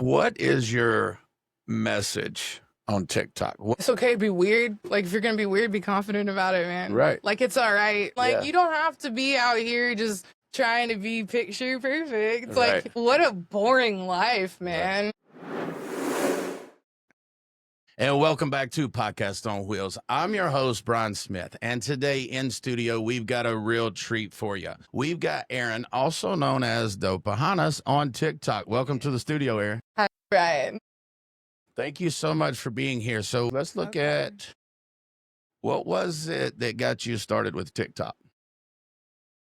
What is your message on TikTok? It's okay to be weird. Like, if you're gonna be weird, be confident about it, man. Right. Like, it's all right. Like, Yeah. you don't have to be out here just trying to be picture perfect. It's Right. like, what a boring life, man. And welcome back to Podcast on Wheels. I'm your host, Brian Smith, and today in studio, we've got a real treat for you. We've got Erin, also known as Dopahanas, on TikTok. Welcome to the studio, Erin. Hi, Brian. Thank you so much for being here. So let's look at what was it that got you started with TikTok?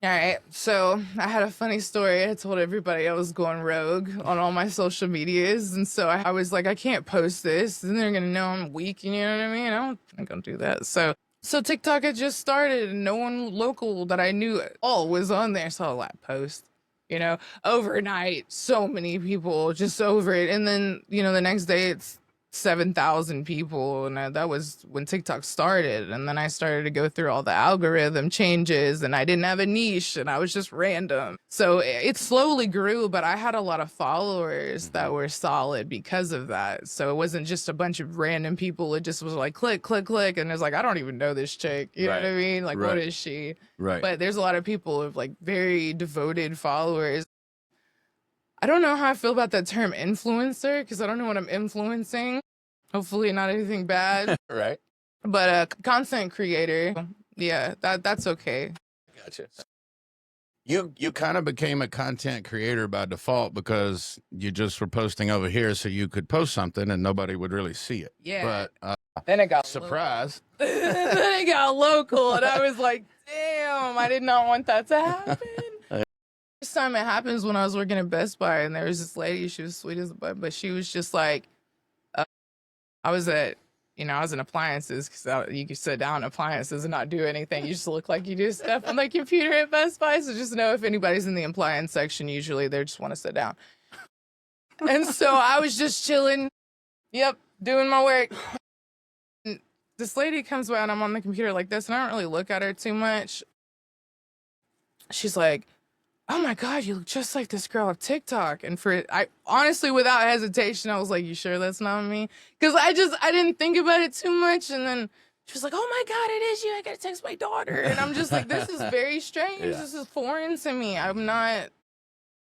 All right, so I had a funny story. I told everybody I was going rogue on all my social medias, and so I was like, I can't post this, and they're gonna know I'm weak, you know what I mean? I'm not gonna do that. So TikTok had just started, and no one local that I knew at all was on there, so I like post, you know, overnight, so many people just over it, and then, you know, the next day it's 7,000 people, and that was when TikTok started. And then I started to go through all the algorithm changes, and I didn't have a niche, and I was just random. So it slowly grew, but I had a lot of followers that were solid because of that. So it wasn't just a bunch of random people. It just was like click, click, click, and it's like, I don't even know this chick. You know what I mean? Like, what is she? Right. But there's a lot of people with like very devoted followers. I don't know how I feel about that term influencer, because I don't know what I'm influencing. Hopefully not anything bad. Right. But a content creator, yeah, that's okay. Gotcha. You kind of became a content creator by default because you just were posting over here so you could post something and nobody would really see it. Yeah. But Then it got surprise. then it got local, and I was like, damn, I did not want that to happen. First time it happens when I was working at Best Buy, and there was this lady. She was sweet as a bud, but she was just like, I was in appliances, because you could sit down in appliances and not do anything. You just look like you do stuff on the computer at Best Buy. So just know if anybody's in the appliance section, usually they just want to sit down. And so I was just chilling, doing my work. And this lady comes by, and I'm on the computer like this, and I don't really look at her too much. She's like, oh my God, you look just like this girl on TikTok. And I honestly, without hesitation, I was like, you sure that's not me? Because I didn't think about it too much. And then she was like, oh my God, it is you. I got to text my daughter. And I'm just like, this is very strange. Yeah. This is foreign to me. I'm not,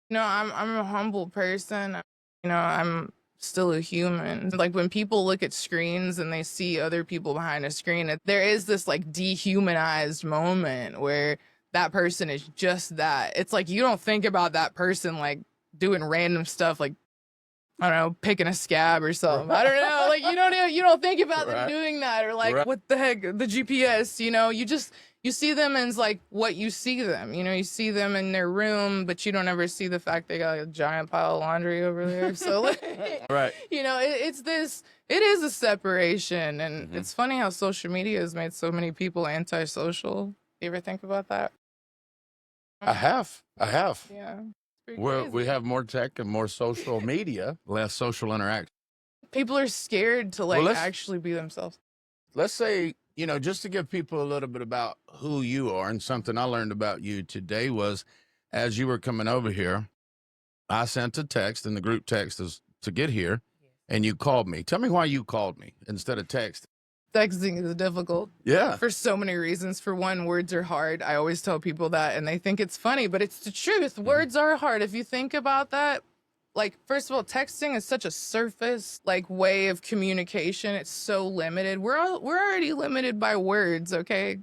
I'm a humble person. I'm still a human. Like, when people look at screens and they see other people behind a screen, there is this like dehumanized moment where that person is just that. It's like, you don't think about that person like doing random stuff, like, I don't know, picking a scab or something. I don't know. Like, you don't think about them doing that, or like, what the heck, the GPS, you see them as like what you see them. You see them in their room, but you don't ever see the fact they got a giant pile of laundry over there. So like, it is a separation. And it's funny how social media has made so many people antisocial. You ever think about that? I have. Yeah. We have more tech and more social media, less social interaction. People are scared to actually be themselves. Let's say, just to give people a little bit about who you are, and something I learned about you today was, as you were coming over here, I sent a text, and the group text is to get here, and you called me. Tell me why you called me instead of texting. Texting is difficult. Yeah. For so many reasons. For one, words are hard. I always tell people that, and they think it's funny, but it's the truth. Words are hard. If you think about that, like, first of all, texting is such a surface, like, way of communication. It's so limited. We're already limited by words, okay?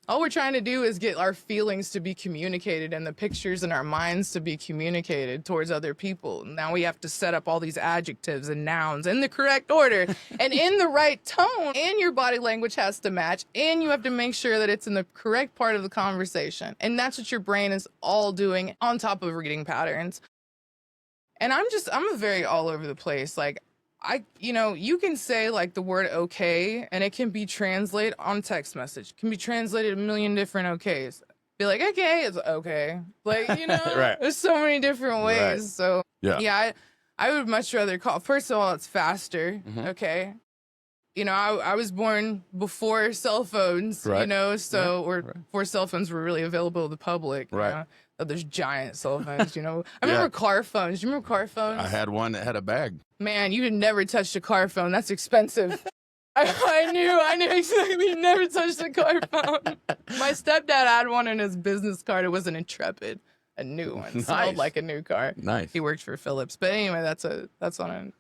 All we're trying to do is get our feelings to be communicated and the pictures in our minds to be communicated towards other people. Now we have to set up all these adjectives and nouns in the correct order and in the right tone, and your body language has to match, and you have to make sure that it's in the correct part of the conversation. And that's what your brain is all doing on top of reading patterns. And I'm a very all over the place. Like, you can say like the word okay, and it can be translated on text message. It can be translated a million different okays. Be like, okay, it's okay. Like, there's so many different ways. Right. So yeah, I would much rather call. First of all, it's faster. Okay. I was born before cell phones, before cell phones were really available to the public. Right. Oh, there's giant cell phones, you know. I remember car phones. Do you remember car phones? I had one that had a bag. Man, you had never touched a car phone. That's expensive. I knew exactly. You never touched a car phone. My stepdad had one in his business card. It was an Intrepid, a new one. It smelled like a new car. Nice. He worked for Philips. But anyway, that's on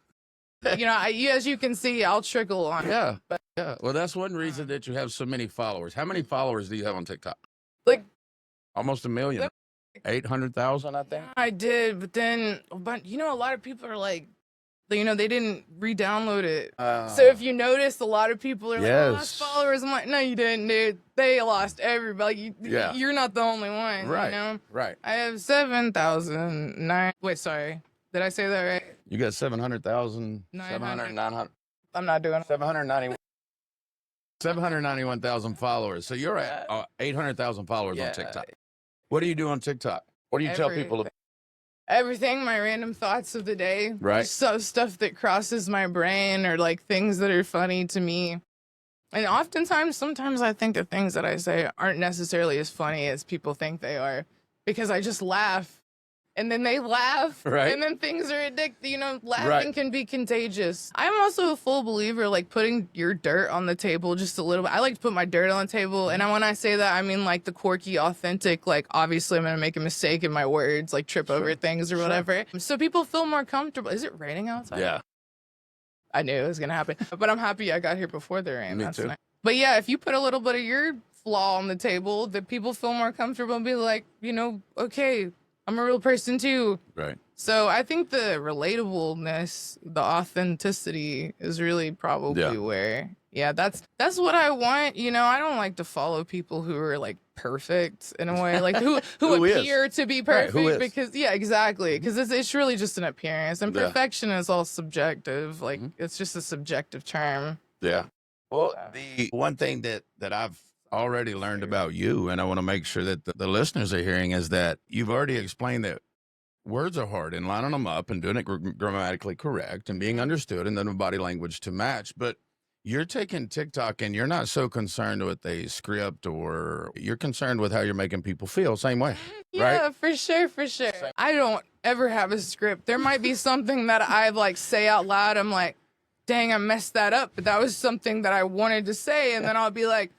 a, you know, as you can see, I'll trickle on. Yeah. Yeah. Well, that's one reason that you have so many followers. How many followers do you have on TikTok? Like almost 1 million. 800,000, I think. I did, but you know, a lot of people are like, you know, they didn't re-download it. So if you notice, a lot of people are like, I lost followers. I'm like, no, you didn't, dude. They lost everybody. You're not the only one. Right. You know? Right. I have 7,009. Wait, sorry. Did I say that right? You got 700,000. 900. I'm not doing it. 791,000 followers. So you're at 800,000 followers on TikTok. What do you do on TikTok? What do you tell people? Everything, my random thoughts of the day. Right. So stuff that crosses my brain or like things that are funny to me. And sometimes I think the things that I say aren't necessarily as funny as people think they are because I just laugh. And then they laugh, and then things are addictive. You know, laughing can be contagious. I'm also a full believer, like, putting your dirt on the table just a little bit. I like to put my dirt on the table, and when I say that, I mean, like, the quirky, authentic, like, obviously I'm going to make a mistake in my words, like, trip over things or whatever. So people feel more comfortable. Is it raining outside? Yeah. I knew it was going to happen. But I'm happy I got here before the rain. Me That's too. nice. But yeah, if you put a little bit of your flaw on the table, that people feel more comfortable and be like, you know, okay, I'm a real person too. Right. So I think the relatableness, the authenticity is really probably where, that's what I want. You know, I don't like to follow people who are like perfect in a way, like who appear to be perfect because, exactly. Because it's really just an appearance and perfection is all subjective. Like it's just a subjective term. Yeah. Well, the one thing that I've already learned about you, and I want to make sure that the listeners are hearing, is that you've already explained that words are hard and lining them up and doing it grammatically correct and being understood and then the body language to match. But you're taking TikTok and you're not so concerned with a script or you're concerned with how you're making people feel. Same way. Yeah, right? For sure. I don't ever have a script. There might be something that I like say out loud. I'm like, dang, I messed that up. But that was something that I wanted to say. And then I'll be like,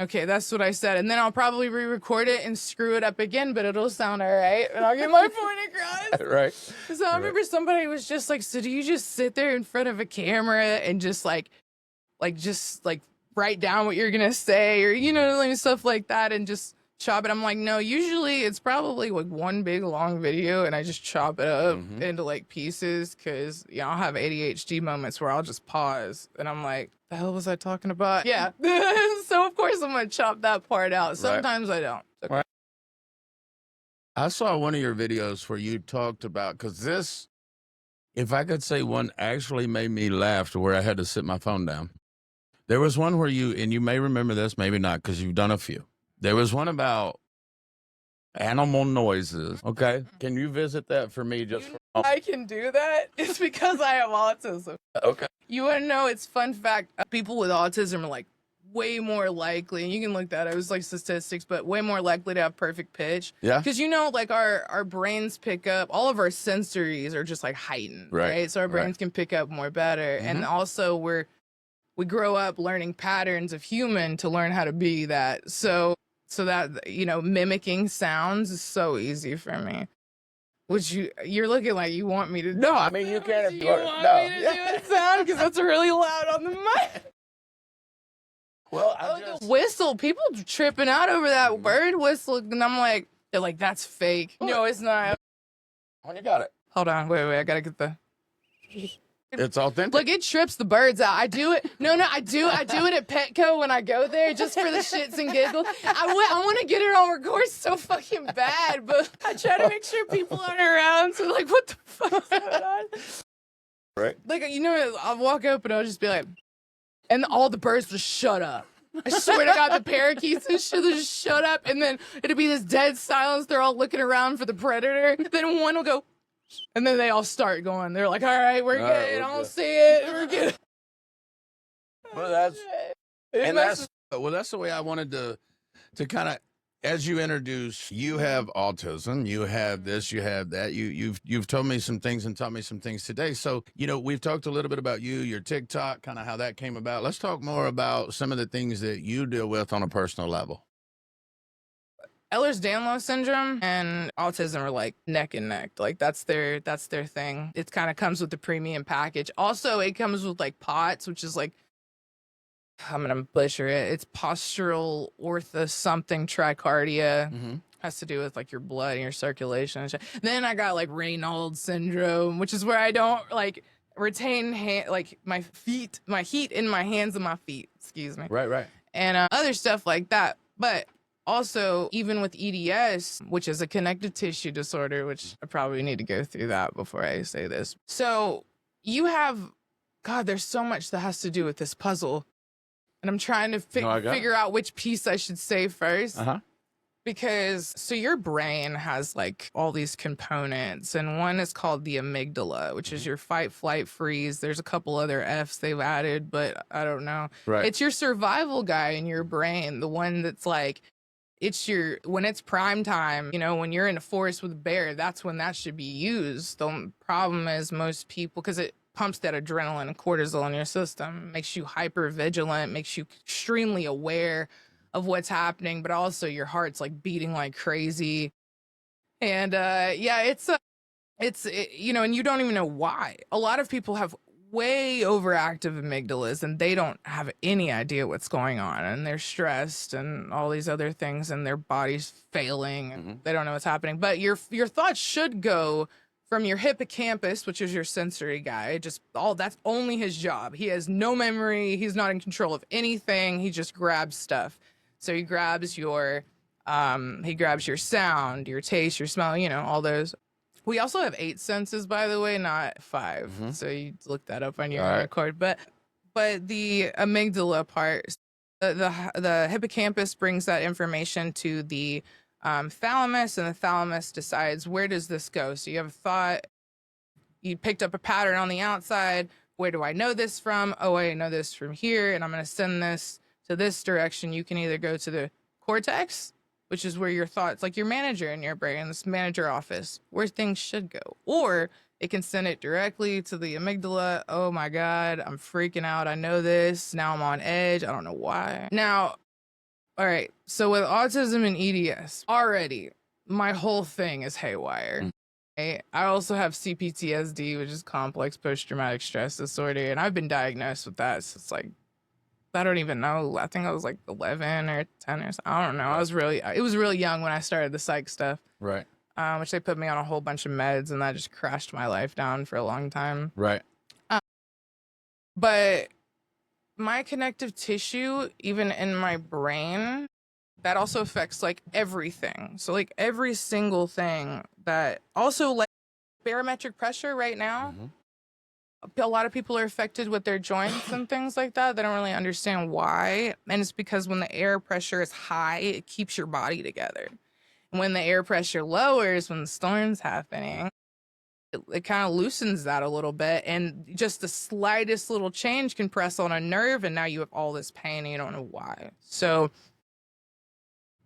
okay, that's what I said. And then I'll probably re-record it and screw it up again, but it'll sound all right. And I'll get my point across. Right. So I remember somebody was just like, so do you just sit there in front of a camera and just like write down what you're going to say or, you know, like stuff like that and just chop it? I'm like, no, usually it's probably like one big long video and I just chop it up into like pieces because, you know, I'll have ADHD moments where I'll just pause and I'm like, the hell was I talking about? Yeah. So of course I'm going to chop that part out. Sometimes I don't. Okay. Right. I saw one of your videos where you talked about, because this, if I could say one actually made me laugh to where I had to sit my phone down. There was one where and you may remember this, maybe not, because you've done a few. There was one about animal noises. Okay. Can you visit that for me just for I can do that. It's because I have autism. Okay. You want to know, it's fun fact, people with autism are like way more likely, and you can look that up, it was like statistics, but way more likely to have perfect pitch. Yeah. Because, you know, like our brains pick up, all of our sensories are just like heightened, right? So our brains can pick up more better. And also we grow up learning patterns of human to learn how to be that. So that, you know, mimicking sounds is so easy for me. Which you're looking like you want me to. No, I mean, you can't. You want me to do a sound because that's really loud on the mic. Well, the whistle. People tripping out over that bird whistle, and I'm like, they're like, that's fake. No, it's not. When you got it. Hold on, wait, I gotta get the. It's authentic. Look, it trips the birds out. I do it. No, I do it at Petco when I go there just for the shits and giggles. I want to get it on record so fucking bad, but I try to make sure people aren't around. So like, what the fuck is going on? Right. Like, you know, I'll walk up and I'll just be like, and all the birds just shut up. I swear to God, the parakeets and shit, they'll just shut up. And then it'll be this dead silence. They're all looking around for the predator. Then one will go, and then they all start going. They're like, all right, we're good. I don't see it. We're good. Well, that's the way I wanted to kind of as you introduce, you have autism, you have this, you have that. You've told me some things and taught me some things today. So, we've talked a little bit about you, your TikTok, kind of how that came about. Let's talk more about some of the things that you deal with on a personal level. Ehlers-Danlos Syndrome and autism are like neck and neck. Like that's their thing. It kind of comes with the premium package. Also, it comes with like POTS, which is like, I'm gonna butcher it. It's postural ortho something tricardia. Has to do with like your blood and your circulation and shit. Then I got like Raynaud's syndrome, which is where I don't like retain my heat in my hands and my feet. Excuse me. Right. And other stuff like that. But also, even with EDS, which is a connective tissue disorder, which I probably need to go through that before I say this. So you have, God, there's so much that has to do with this puzzle. And I'm trying to figure out which piece I should say first. Because, so your brain has like all these components, and one is called the amygdala, which is your fight, flight, freeze. There's a couple other F's they've added, but I don't know. Right. It's your survival guy in your brain, the one that's like, when it's prime time, when you're in a forest with a bear, that's when that should be used. The problem is most people, because it pumps that adrenaline and cortisol in your system, makes you hyper vigilant, makes you extremely aware of what's happening, but also your heart's like beating like crazy. And it's and you don't even know why. A lot of people have way overactive amygdalas and they don't have any idea what's going on, and they're stressed and all these other things, and their body's failing and they don't know what's happening. But your thoughts should go from your hippocampus, which is your sensory guy. That's only his job. He has no memory. He's not in control of anything. He just grabs stuff. So he grabs your sound, your taste, your smell, all those. We also have 8 senses, by the way, not 5. So you look that up on your record. But the amygdala part, the hippocampus brings that information to the thalamus, and the thalamus decides, where does this go? So you have a thought, you picked up a pattern on the outside. Where do I know this from? Oh, I know this from here, and I'm going to send this to this direction. You can either go to the cortex, which is where your thoughts, like your manager in your brain, this manager office, where things should go. Or it can send it directly to the amygdala. Oh my God, I'm freaking out. I know this. Now I'm on edge. I don't know why. Now, all right. So with autism and EDS, already my whole thing is haywire. Right? I also have CPTSD, which is complex post-traumatic stress disorder. And I've been diagnosed with that since like, I don't even know. I think I was like 11 or 10 or something. I don't know. It was really young when I started the psych stuff. Right. Which they put me on a whole bunch of meds, and that just crashed my life down for a long time. Right. But my connective tissue, even in my brain, that also affects like everything. So like every single thing that also like barometric pressure right now. A lot of people are affected with their joints and things like that. They don't really understand why. And it's because when the air pressure is high, it keeps your body together. And when the air pressure lowers, when the storm's happening, it kind of loosens that a little bit. And just the slightest little change can press on a nerve, and now you have all this pain and you don't know why. So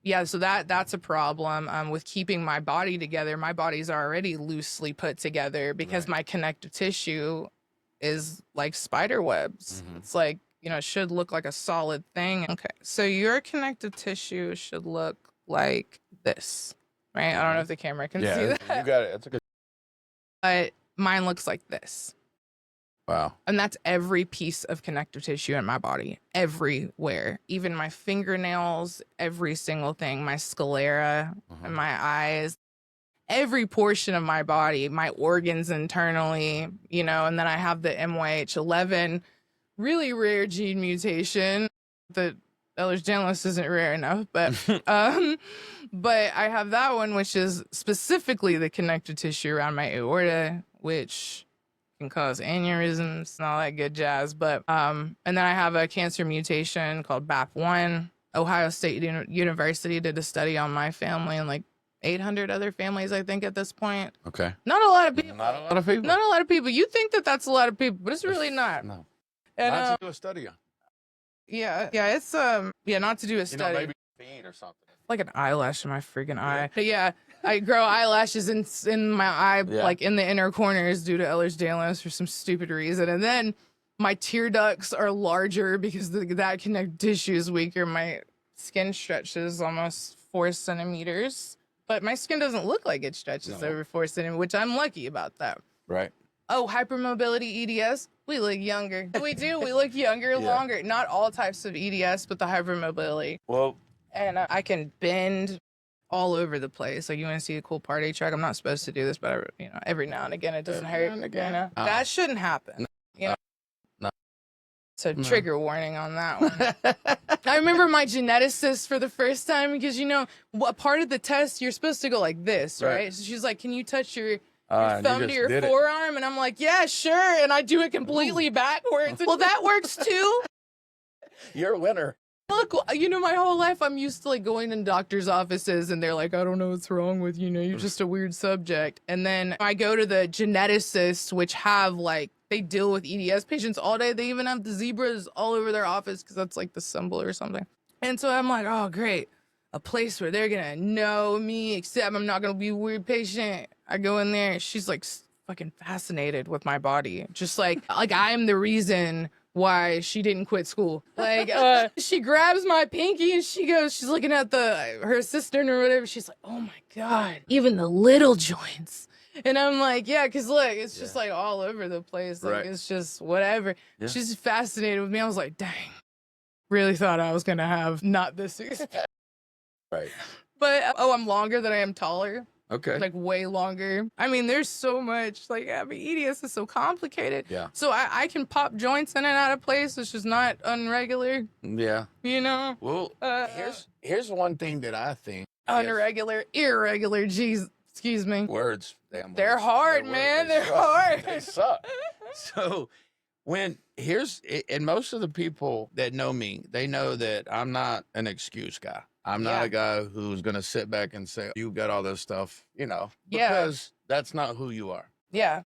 yeah, so that's a problem with keeping my body together. My body's already loosely put together because my connective tissue is like spider webs. It's like, it should look like a solid thing. Okay, so your connective tissue should look like this, right? I don't know if the camera can see that. You got it. That's a good. But mine looks like this. Wow. And that's every piece of connective tissue in my body, everywhere. Even my fingernails, every single thing, my sclera, and my eyes, every portion of my body, my organs internally, and then I have the MYH11, really rare gene mutation. The Ehlers-Danlos isn't rare enough, but but I have that one, which is specifically the connective tissue around my aorta, which can cause aneurysms and all that good jazz. But and then I have a cancer mutation called BAP1. Ohio State University did a study on my family and like 800 other families, I think, at this point. Okay. Not a lot of people. Not a lot of people. Not a lot of people. You think that that's a lot of people, but it's really not. No. And, not to do a study on. Yeah, it's not to do a study. Maybe feed or something. like an eyelash in my freaking eye. But yeah, I grow eyelashes in my eye, like in the inner corners due to Ehlers-Danlos for some stupid reason. And then my tear ducts are larger because that connective tissue is weaker. My skin stretches almost 4 centimeters, but my skin doesn't look like it stretches over 4 centimeters, which I'm lucky about that. Right. Oh, hypermobility EDS, we look younger. We do, we look younger longer. Not all types of EDS, but the hypermobility. Well, And I can bend all over the place. Like, you want to see a cool party track? I'm not supposed to do this, but you know, every now and again, it doesn't hurt. You know? That shouldn't happen. You know? So trigger warning on that one. I remember my geneticist for the first time because, you know, what part of the test you're supposed to go like this, right? So she's like, can you touch your thumb to your forearm? And I'm like, yeah, sure. And I do it completely backwards. Well, that works too. You're a winner. Look, you know, my whole life I'm used to like going in doctor's offices and they're like, I don't know what's wrong with you, you're just a weird subject. And then I go to the geneticists, which have like, they deal with EDS patients all day. They even have the zebras all over their office because that's like the symbol or something. And so I'm like, oh, great. A place where they're going to know me, except I'm not going to be a weird patient. I go in there. She's like fucking fascinated with my body. Just like I'm the reason why she didn't quit school. Like, she grabs my pinky and she goes, she's looking at her assistant or whatever. She's like, oh my God, even the little joints. And I'm like, yeah, because look, it's just like all over the place. Like, it's just whatever. Yeah. She's fascinated with me. I was like, dang, really thought I was going to have not this experience. Right. But, I'm longer than I am taller. Okay. Like way longer. I mean, there's so much, like, I mean, EDS is so complicated. Yeah. So I can pop joints in and out of place. It's just not unregular. Yeah. You know? Well, here's one thing that I think. Irregular, geez. Excuse me. Words. They're hard, man. They're hard. They suck. So and most of the people that know me, they know that I'm not an excuse guy. I'm not a guy who's going to sit back and say, you got all this stuff, you know, because that's not who you are. Yeah.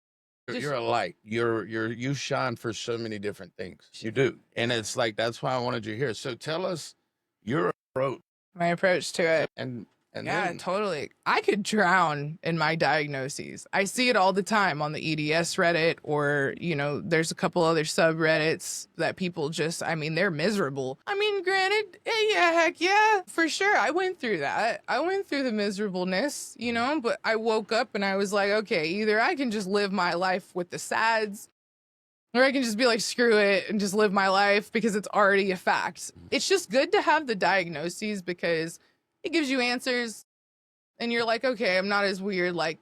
You're a light. You shine for so many different things. You do. And it's like, that's why I wanted you here. So tell us your approach. My approach to it. And yeah, totally. I could drown in my diagnoses. I see it all the time on the EDS Reddit, or, you know, there's a couple other subreddits that people just, I mean, they're miserable. I mean, granted, yeah, heck yeah, for sure. I went through that. I went through the miserableness, you know, but I woke up and I was like, okay, either I can just live my life with the sads, or I can just be like, screw it, and just live my life because it's already a fact. It's just good to have the diagnoses because it gives you answers and you're like, okay, I'm not as weird. Like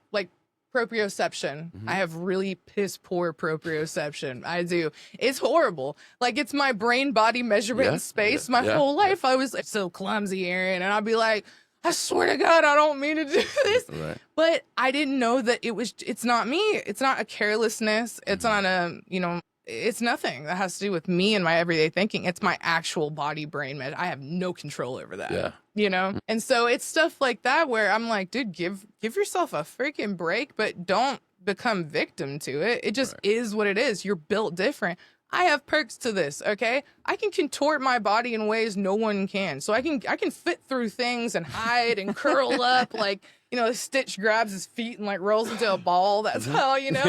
proprioception. I have really piss poor proprioception. I do. It's horrible. Like, it's my brain body measurement space. My whole life I was like, so clumsy, Erin. And I'd be like, I swear to God, I don't mean to do this. Right. But I didn't know that it's not me. It's not a carelessness. It's not a, you know, it's nothing that has to do with me and my everyday thinking. It's my actual body brain med. I have no control over that. Yeah. You know? And so it's stuff like that where I'm like, dude, give yourself a freaking break, but don't become victim to it. It just is what it is. You're built different. I have perks to this, okay? I can contort my body in ways no one can. So I can fit through things and hide and curl up like, you know, Stitch grabs his feet and like rolls into a ball. That's how, you know.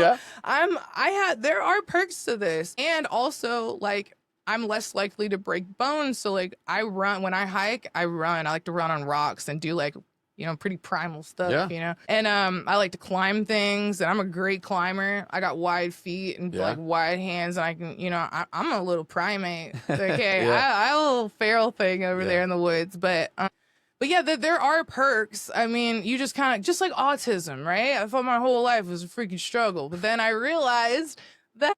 Yeah. There are perks to this. And also, like, I'm less likely to break bones. So like, when I hike, I run. I like to run on rocks and do like, you know, pretty primal stuff, you know? And I like to climb things, and I'm a great climber. I got wide feet and like wide hands, and I can, you know, I'm a little primate. Okay. I a little feral thing over there in the woods, but yeah, there are perks. I mean, you just kind of, just like autism, right? I thought my whole life was a freaking struggle, but then I realized that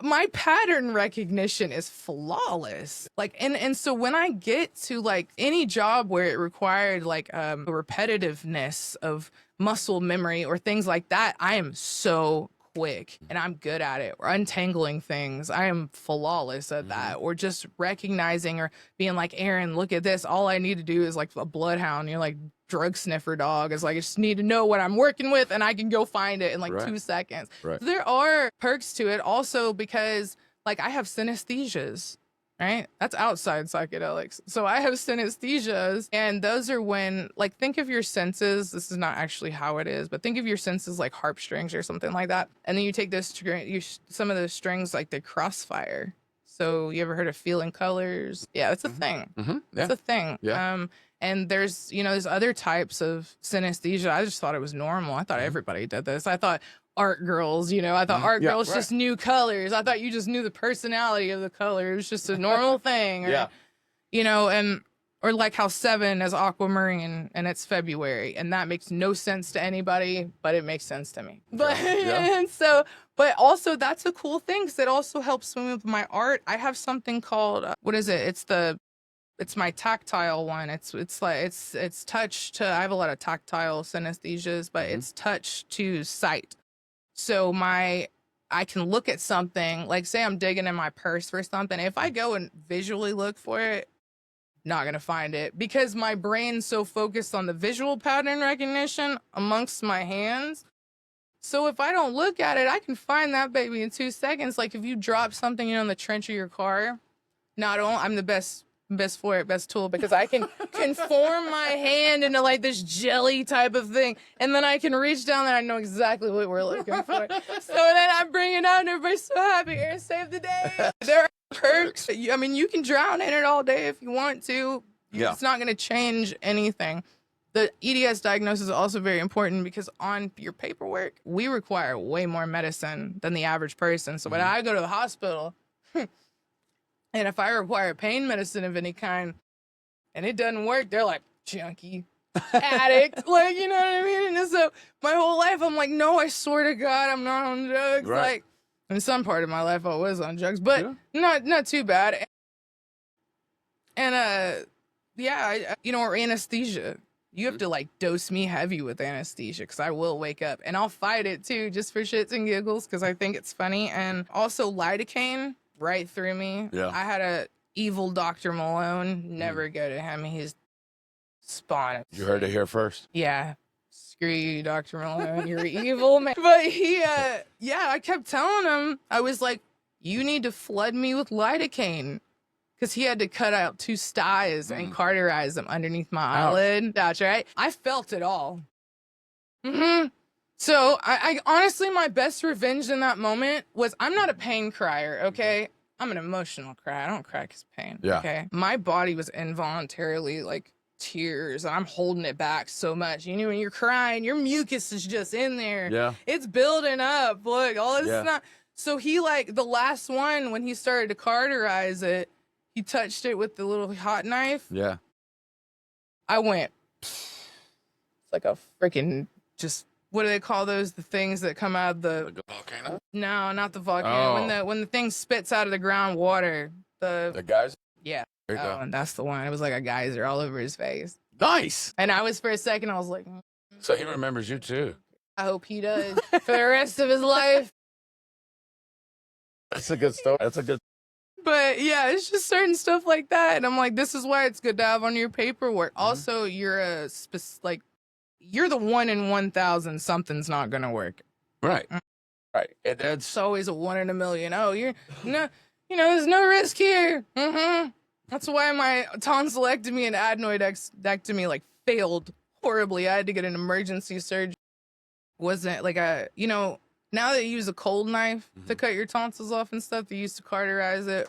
my pattern recognition is flawless. Like, and so when I get to like any job where it required like a repetitiveness of muscle memory or things like that, I am so quick and I'm good at it. Or untangling things, I am flawless at that. Or just recognizing or being like, Erin, look at this. All I need to do is like a bloodhound. You're like drug sniffer dog. It's like, I just need to know what I'm working with and I can go find it in like 2 seconds. So there are perks to it also because like I have synesthesias. right? That's outside psychedelics. So I have synesthesias, and those are when, like, think of your senses. This is not actually how it is, but think of your senses like harp strings or something like that. And then you take those some of those strings, like they crossfire. So you ever heard of feeling colors? Yeah, it's a thing. Yeah. It's a thing. Yeah. And there's, there's other types of synesthesia. I just thought it was normal. I thought everybody did this. I thought art girls, I thought art girls just knew colors. I thought you just knew the personality of the color. It was just a normal thing. Or, or like how 7 is aquamarine and it's February, and that makes no sense to anybody, but it makes sense to me. But and so, but also that's a cool thing because it also helps me with my art. I have something called what is it? It's my tactile one. It's touch to. I have a lot of tactile synesthesias, but it's touch to sight. So I can look at something, like say I'm digging in my purse for something. If I go and visually look for it, not gonna find it because my brain's so focused on the visual pattern recognition amongst my hands. So if I don't look at it, I can find that baby in 2 seconds. Like if you drop something in the trench of your car, I'm the best tool because I can conform my hand into like this jelly type of thing, and then I can reach down there. I know exactly what we're looking for. So then I bring it out, and everybody's so happy. Erin saved the day. There are perks. You can drown in it all day if you want to. Yeah. It's not going to change anything. The EDS diagnosis is also very important because on your paperwork, we require way more medicine than the average person. So when I go to the hospital, and if I require pain medicine of any kind and it doesn't work, they're like, junkie, addict, like, you know what I mean? And so my whole life, I'm like, no, I swear to God, I'm not on drugs. Right. Like, in some part of my life, I was on drugs, but not too bad. And, or anesthesia. You have to like dose me heavy with anesthesia because I will wake up and I'll fight it too, just for shits and giggles because I think it's funny. And also lidocaine. Right through me. Yeah. I had a evil Dr. Malone. Never go to him. He's spawn. You heard it here first. Yeah. Screw you, Dr. Malone. You're evil, man. But he, I kept telling him, I was like, you need to flood me with lidocaine. Because he had to cut out 2 styes and cauterize them underneath my eyelid. That's right. I felt it all. So I honestly, my best revenge in that moment was I'm not a pain crier, okay? I'm an emotional crier. I don't cry because pain, okay? My body was involuntarily like tears, and I'm holding it back so much. You know, when you're crying, your mucus is just in there. Yeah. It's building up. Look, all this stuff. So he, like, the last one, when he started to cauterize it, he touched it with the little hot knife. Yeah. I went, it's like a freaking just... What do they call those? The things that come out of the volcano? No, not the volcano. Oh. When the thing spits out of the ground water. The geyser? Yeah. And that's the one. It was like a geyser all over his face. Nice. And I was, for a second, I was like... So he remembers you too. I hope he does for the rest of his life. That's a good story. That's a good... But yeah, it's just certain stuff like that. And I'm like, this is why it's good to have on your paperwork. Also, you're you're the 1 in 1,000 something's not gonna work. Right. Right. And it's always a 1 in a million. Oh, there's no risk here. That's why my tonsillectomy and adenoidectomy like failed horribly. I had to get an emergency surgery. Wasn't like now they use a cold knife to cut your tonsils off and stuff. They used to cauterize it.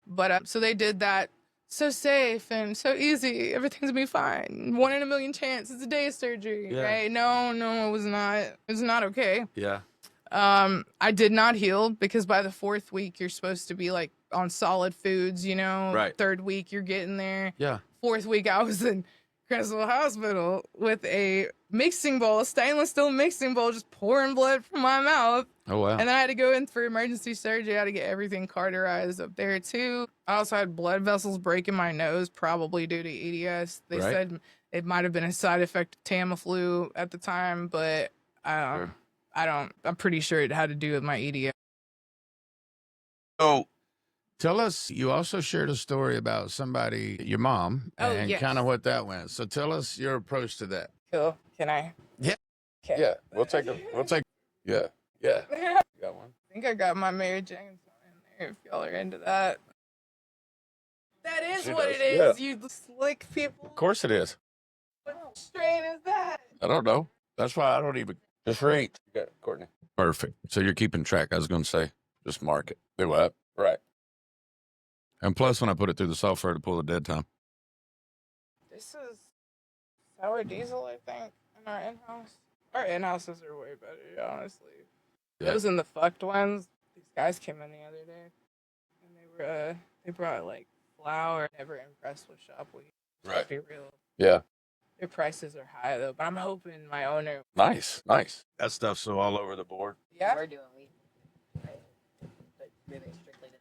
But so they did that. So safe and so easy. Everything's gonna be fine. 1 in a million chance. It's a day surgery, right? No, it was not. It was not okay. Yeah. I did not heal because by the 4th week you're supposed to be like on solid foods, Right. 3rd week you're getting there. Yeah. 4th week I was in Crystal Hospital with a mixing bowl, a stainless steel mixing bowl, just pouring blood from my mouth. Oh, wow. And then I had to go in for emergency surgery. I had to get everything cauterized up there, too. I also had blood vessels break in my nose, probably due to EDS. They said it might have been a side effect of Tamiflu at the time, but I'm pretty sure it had to do with my EDS. So tell us, you also shared a story about somebody, your mom, and kind of what that went. So tell us your approach to that. Cool. Can I? Yeah. Okay. Yeah. We'll take, yeah. Yeah. You got one? I think I got my Mary Jane in there if y'all are into that. That is She what does, it is. You slick people. Of course it is. What strain is that? I don't know. That's why I don't even. Just rate. You got it, Courtney. Perfect. So you're keeping track. I was going to say, just mark it. Do what? Right. And plus, when I put it through the software to pull the dead time. This is sour diesel, I think, in our in-house. Our in-houses are way better, honestly. Yeah. Those and the fucked ones. These guys came in the other day, and they brought like flour. Never impressed with shop weed. Right. To be real. Yeah. Their prices are high though, but I'm hoping my owner. Nice. That stuff's so all over the board. Yeah. We're doing weed, right? But moving strictly to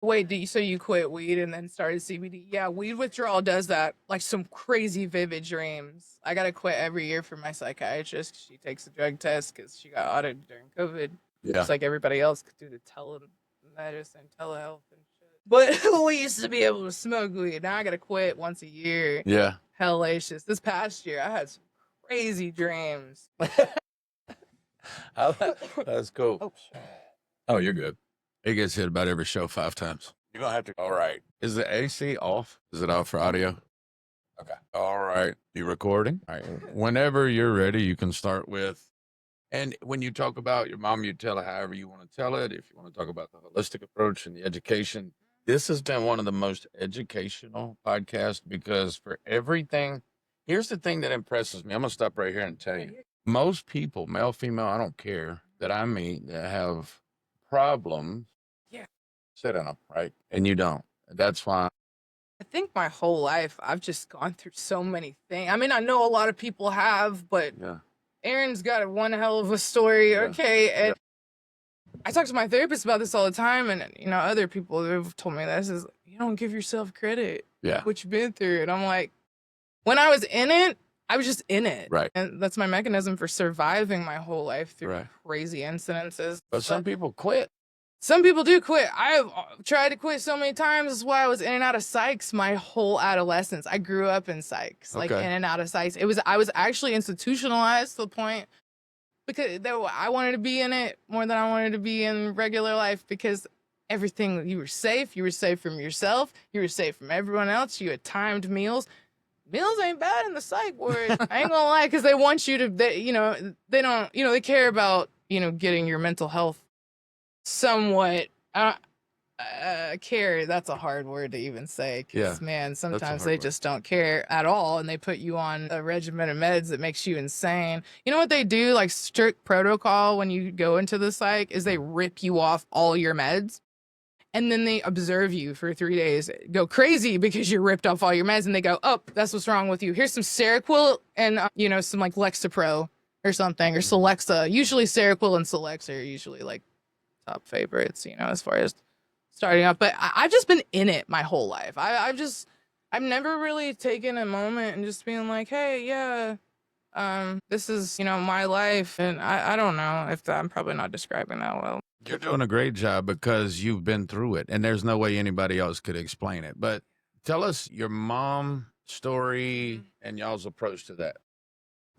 Wait, so you quit weed and then started CBD? Yeah, weed withdrawal does that. Like some crazy vivid dreams. I gotta quit every year for my psychiatrist. She takes a drug test because she got audited during COVID. Yeah. Just like everybody else could do the telemedicine, telehealth and shit. But we used to be able to smoke weed. Now I gotta quit once a year. Yeah. Hellacious. This past year, I had some crazy dreams. That's cool. Oh, you're good. He gets hit about every show 5 times. You're going to have to. All right. Is the AC off? Is it off for audio? Okay. All right. You recording? All right. Whenever you're ready, you can start with. And when you talk about your mom, you tell it however you want to tell it. If you want to talk about the holistic approach and the education, this has been one of the most educational podcasts because for everything, here's the thing that impresses me. I'm going to stop right here and tell you. Most people, male, female, I don't care, that I meet that have problems, sit in them, right? And you don't. That's why. I think my whole life, I've just gone through so many things. I mean, I know a lot of people have, but Erin's got one hell of a story, okay? And I talk to my therapist about this all the time, and, other people have told me this is, you don't give yourself credit. Yeah. What you've been through. And I'm like, when I was in it, I was just in it. Right. And that's my mechanism for surviving my whole life through crazy incidences. But some people quit. Some people do quit. I've tried to quit so many times. That's why I was in and out of psychs my whole adolescence. I grew up in psychs, like in and out of psychs. I was actually institutionalized to the point because I wanted to be in it more than I wanted to be in regular life because everything, you were safe from yourself, you were safe from everyone else, you had timed meals. Meals ain't bad in the psych ward. I ain't gonna lie, because they want you to, they don't, they care about, getting your mental health somewhat care. That's a hard word to even say. Because, man, sometimes they just don't care at all, and they put you on a regimen of meds that makes you insane. You know what they do, like strict protocol when you go into the psych, is they rip you off all your meds. And then they observe you for 3 days, go crazy because you're ripped off all your meds, and they go, oh, that's what's wrong with you. Here's some Seroquel and, some like Lexapro or something, or Celexa. Usually Seroquel and Celexa are usually like top favorites, as far as starting off. But I've just been in it my whole life. I've never really taken a moment and just being like, hey, this is, my life. And I don't know if I'm probably not describing that well. You're doing a great job because you've been through it, and there's no way anybody else could explain it. But tell us your mom story and y'all's approach to that.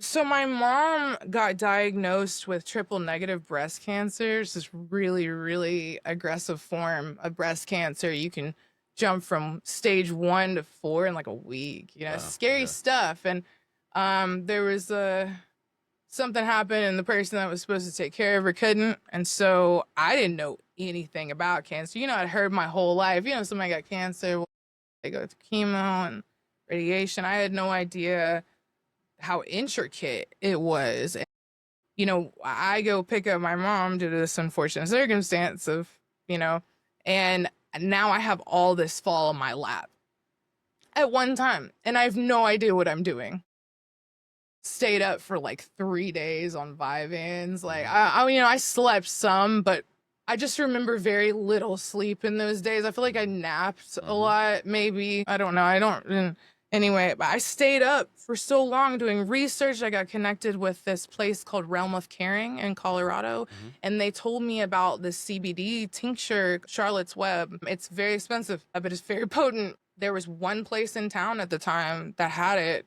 So my mom got diagnosed with triple negative breast cancer. It's this really, really aggressive form of breast cancer. You can jump from stage 1 to 4 in like a week. Scary stuff. And there was something happened, and the person that was supposed to take care of her couldn't. And so I didn't know anything about cancer. I'd heard my whole life, somebody got cancer, they go through chemo and radiation. I had no idea how intricate it was. And, I go pick up my mom due to this unfortunate circumstance of, and now I have all this fall in my lap at one time, and I have no idea what I'm doing. Stayed up for like 3 days on Vyvanse. Like I slept some, but I just remember very little sleep in those days. I feel like I napped a lot, maybe. I don't know. Anyway, but I stayed up for so long doing research. I got connected with this place called Realm of Caring in Colorado, and they told me about this CBD tincture, Charlotte's Web. It's very expensive, but it's very potent. There was one place in town at the time that had it,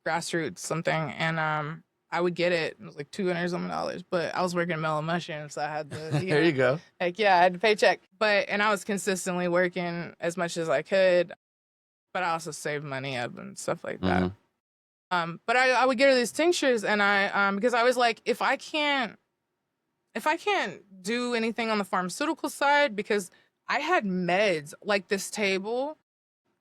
grassroots something, and I would get it. It was like $200 something, but I was working at Mellow Mushroom, so I had the There you go. like I had the paycheck. And I was consistently working as much as I could, but I also saved money up and stuff like that. But I would get her these tinctures, and I because I was like, if I can't do anything on the pharmaceutical side, because I had meds like this table.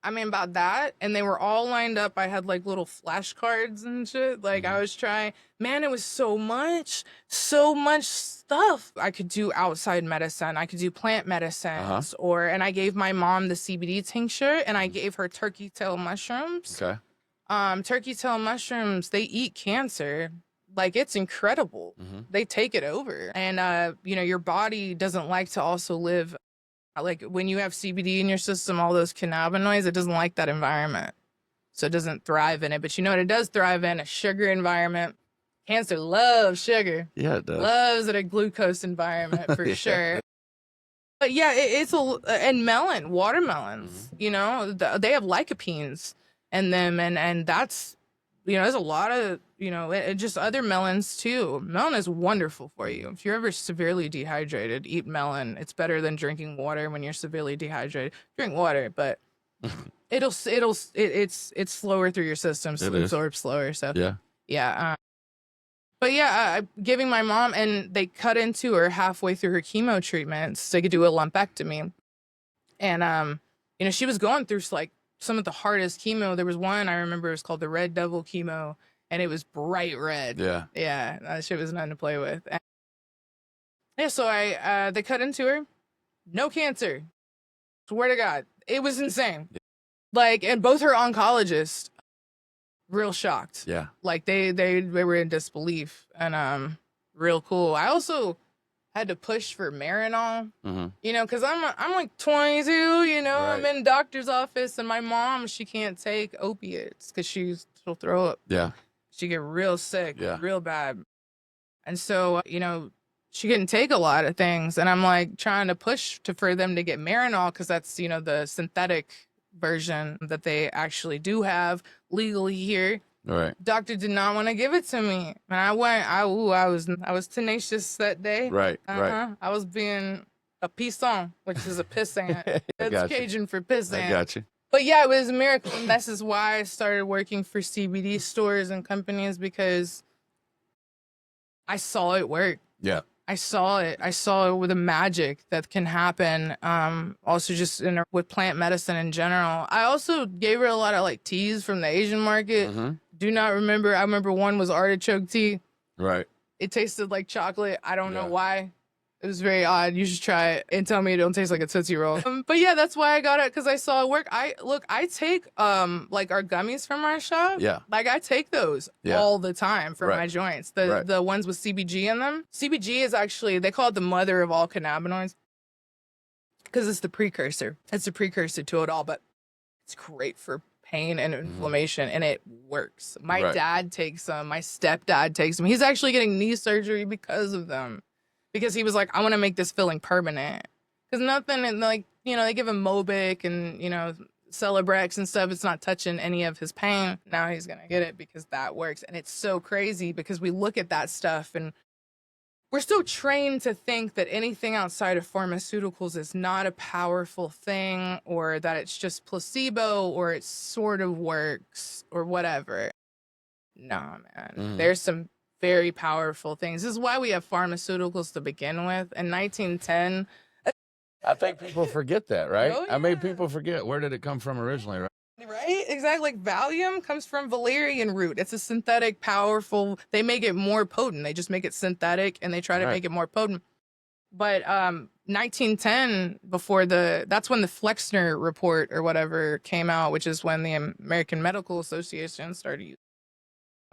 I mean, about that, and they were all lined up. I had like little flashcards and shit. Like I was trying, man, it was so much stuff. I could do outside medicine. I could do plant medicines, and I gave my mom the CBD tincture, and I gave her turkey tail mushrooms. Okay. Turkey tail mushrooms, they eat cancer. Like, it's incredible. They take it over. And, your body doesn't like to also live. Like, when you have CBD in your system, all those cannabinoids, it doesn't like that environment. So it doesn't thrive in it. But you know what it does thrive in? A sugar environment. Cancer loves sugar. Yeah, it does. Loves it, a glucose environment, for sure. But yeah, and watermelons, they have lycopenes in them. And that's, there's a lot of, just other melons too. Melon is wonderful for you. If you're ever severely dehydrated, eat melon. It's better than drinking water when you're severely dehydrated. Drink water, but it's slower through your system, so it absorbs slower. So yeah. But yeah, giving my mom, and they cut into her halfway through her chemo treatments. They could do a lumpectomy, and she was going through like some of the hardest chemo. There was one I remember, it was called the Red Devil chemo, and it was bright red. Yeah, that shit was nothing to play with. And yeah, so they cut into her, no cancer. Swear to God, it was insane. Like, and both her oncologists, real shocked. Yeah, like they were in disbelief, and real cool. I also had to push for Marinol, because I'm like 22, right. I'm in doctor's office, and my mom, she can't take opiates because she'll throw up. Yeah. She get real sick, real bad. And so, she couldn't take a lot of things, and I'm like trying to push for them to get Marinol, because that's, the synthetic version that they actually do have legally here. Right. Doctor did not want to give it to me. And I was tenacious that day. Right. Right. I was being a pisson, which is a pissant. That's Cajun for pissant. I got you. But yeah, it was a miracle. And this is why I started working for CBD stores and companies, because I saw it work. Yeah. I saw it. I saw it with the magic that can happen. Also just with plant medicine in general. I also gave her a lot of like teas from the Asian market. Do not remember. I remember one was artichoke tea. Right. It tasted like chocolate. I don't know why. It was very odd. You should try it and tell me it don't taste like a Tootsie Roll. But yeah, that's why I got it, because I saw it work. I take like our gummies from our shop. Yeah. Like I take those all the time for my joints. The ones with CBG in them. CBG is actually, they call it the mother of all cannabinoids, because it's the precursor. It's the precursor to it all, but it's great for pain and inflammation, and it works. My dad takes them. My stepdad takes them. He's actually getting knee surgery because of them. Because he was like, I want to make this feeling permanent. Because nothing, like, they give him Mobic and, Celebrex and stuff. It's not touching any of his pain. Now he's going to get it because that works. And it's so crazy, because we look at that stuff and we're so trained to think that anything outside of pharmaceuticals is not a powerful thing, or that it's just placebo, or it sort of works, or whatever. Nah, man. There's some very powerful things. This is why we have pharmaceuticals to begin with. In 1910, I think people forget that, right? Oh, yeah. I mean, people forget, where did it come from originally, right? Right? Exactly. Like Valium comes from valerian root. It's a synthetic, powerful. They make it more potent. They just make it synthetic, and they try to make it more potent. But 1910, that's when the Flexner report or whatever came out, which is when the American Medical Association started using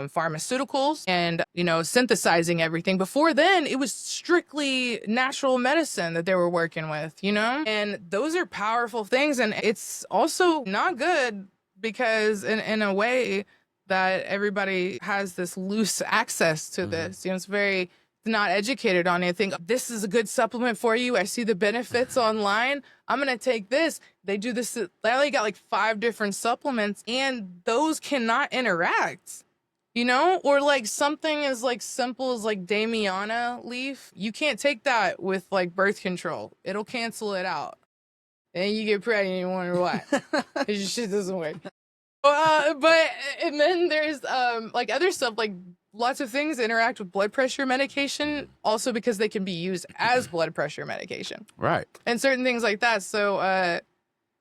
pharmaceuticals and, synthesizing everything. Before then, it was strictly natural medicine that they were working with, and those are powerful things. And it's also not good, because in a way that everybody has this loose access to this, it's very not educated on it. Think this is a good supplement for you. I see the benefits online. I'm going to take this. They do this. They only got like 5 different supplements, and those cannot interact. You know, or like something as like simple as like Damiana leaf. You can't take that with like birth control. It'll cancel it out. And you get pregnant and you wonder why. Because your shit doesn't work. But and then there's like other stuff, like lots of things interact with blood pressure medication, also because they can be used as blood pressure medication. Right. And certain things like that. So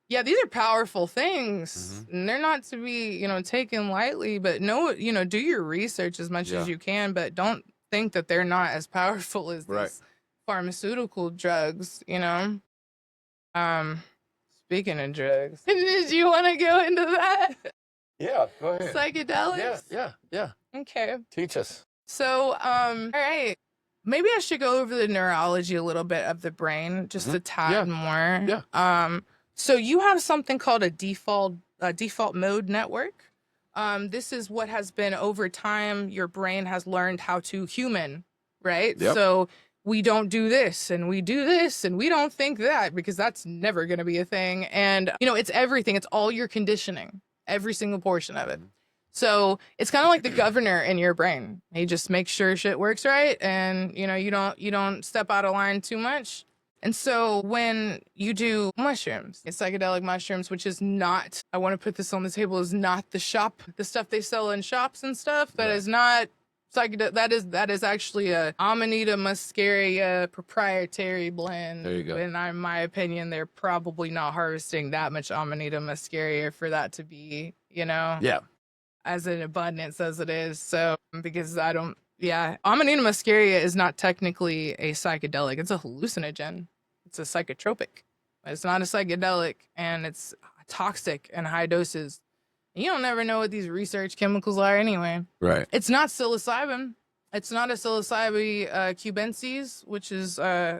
yeah, these are powerful things, and they're not to be, you know, taken lightly, but do your research as much as you can, but don't think that they're not as powerful as these pharmaceutical drugs, you know? Speaking of drugs, did you want to go into that? Yeah, go ahead. Psychedelics? Yeah. Okay. Teach us. So, all right. Maybe I should go over the neurology a little bit of the brain, just a tad more. Yeah. So you have something called a default mode network. This is what has been over time. Your brain has learned how to human, right? Yep. So we don't do this and we do this and we don't think that, because that's never going to be a thing. And, you know, it's everything. It's all your conditioning, every single portion of it. So it's kind of like the governor in your brain. He just makes sure shit works right, and you know, you don't step out of line too much. And so when you do mushrooms, it's psychedelic mushrooms, which is not, I want to put this on the table, is not the stuff they sell in shops and stuff. That is not psychedelic. That is actually a Amanita muscaria proprietary blend. There you go. And in my opinion, they're probably not harvesting that much Amanita muscaria for that to be, you know, as in abundance as it is. So because Amanita muscaria is not technically a psychedelic. It's a hallucinogen. It's a psychotropic. It's not a psychedelic, and it's toxic in high doses. You don't never know what these research chemicals are anyway. Right. It's not psilocybin. It's not a psilocybe cubensis, which is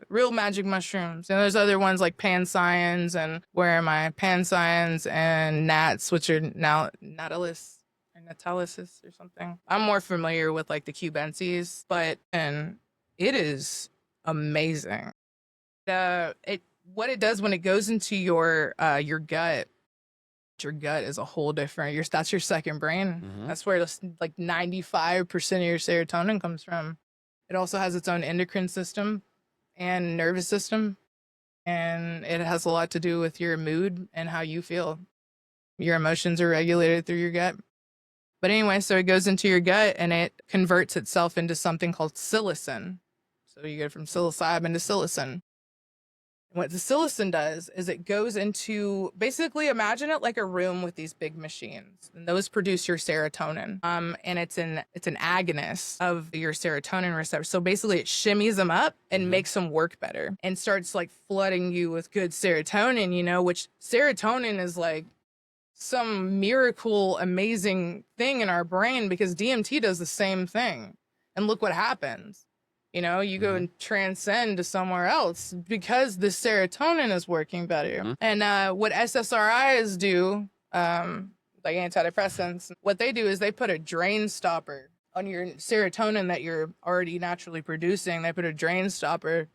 real magic mushrooms. And there's other ones like pancyans and pancyans and gnats, which are now natalis or natalysis or something. I'm more familiar with like the cubensis, and it is amazing. What it does when it goes into your gut. Your gut is a whole different. That's your second brain. That's where like 95% of your serotonin comes from. It also has its own endocrine system and nervous system, and it has a lot to do with your mood and how you feel. Your emotions are regulated through your gut. But anyway, so it goes into your gut and it converts itself into something called psilocin. So you go from psilocybin to psilocin. What the psilocin does is it goes into, basically imagine it like a room with these big machines, and those produce your serotonin. And it's an agonist of your serotonin receptor. So basically it shimmies them up and makes them work better and starts like flooding you with good serotonin, you know, which serotonin is like some miracle, amazing thing in our brain, because DMT does the same thing. And look what happens. You know, you go and transcend to somewhere else because the serotonin is working better. And what SSRIs do, like antidepressants, what they do is they put a drain stopper on your serotonin that you're already naturally producing. They put a drain stopper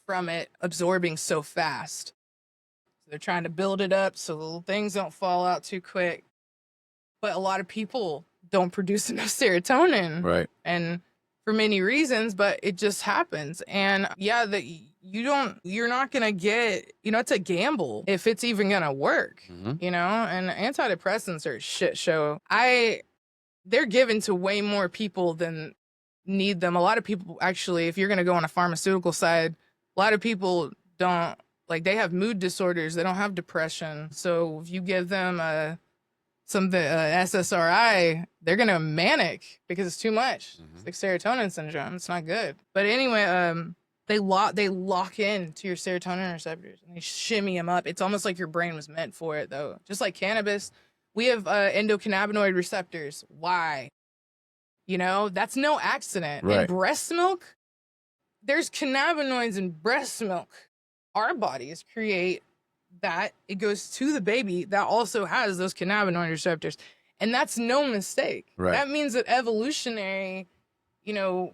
from it absorbing so fast. So they're trying to build it up so little things don't fall out too quick. But a lot of people don't produce enough serotonin. Right. And for many reasons, but it just happens. And yeah, you're not gonna get, you know, it's a gamble if it's even gonna work, you know, and antidepressants are a shit show. They're given to way more people than need them. A lot of people, actually, if you're gonna go on a pharmaceutical side, a lot of people don't, like, they have mood disorders, they don't have depression. So if you give them SSRI, they're gonna manic because it's too much. It's like serotonin syndrome. It's not good. But anyway, they lock in to your serotonin receptors and they shimmy them up. It's almost like your brain was meant for it, though. Just like cannabis, we have endocannabinoid receptors. Why? You know, that's no accident. Right. In breast milk, there's cannabinoids in breast milk. Our bodies create that. It goes to the baby that also has those cannabinoid receptors, and that's no mistake. Right. That means that evolutionary, you know,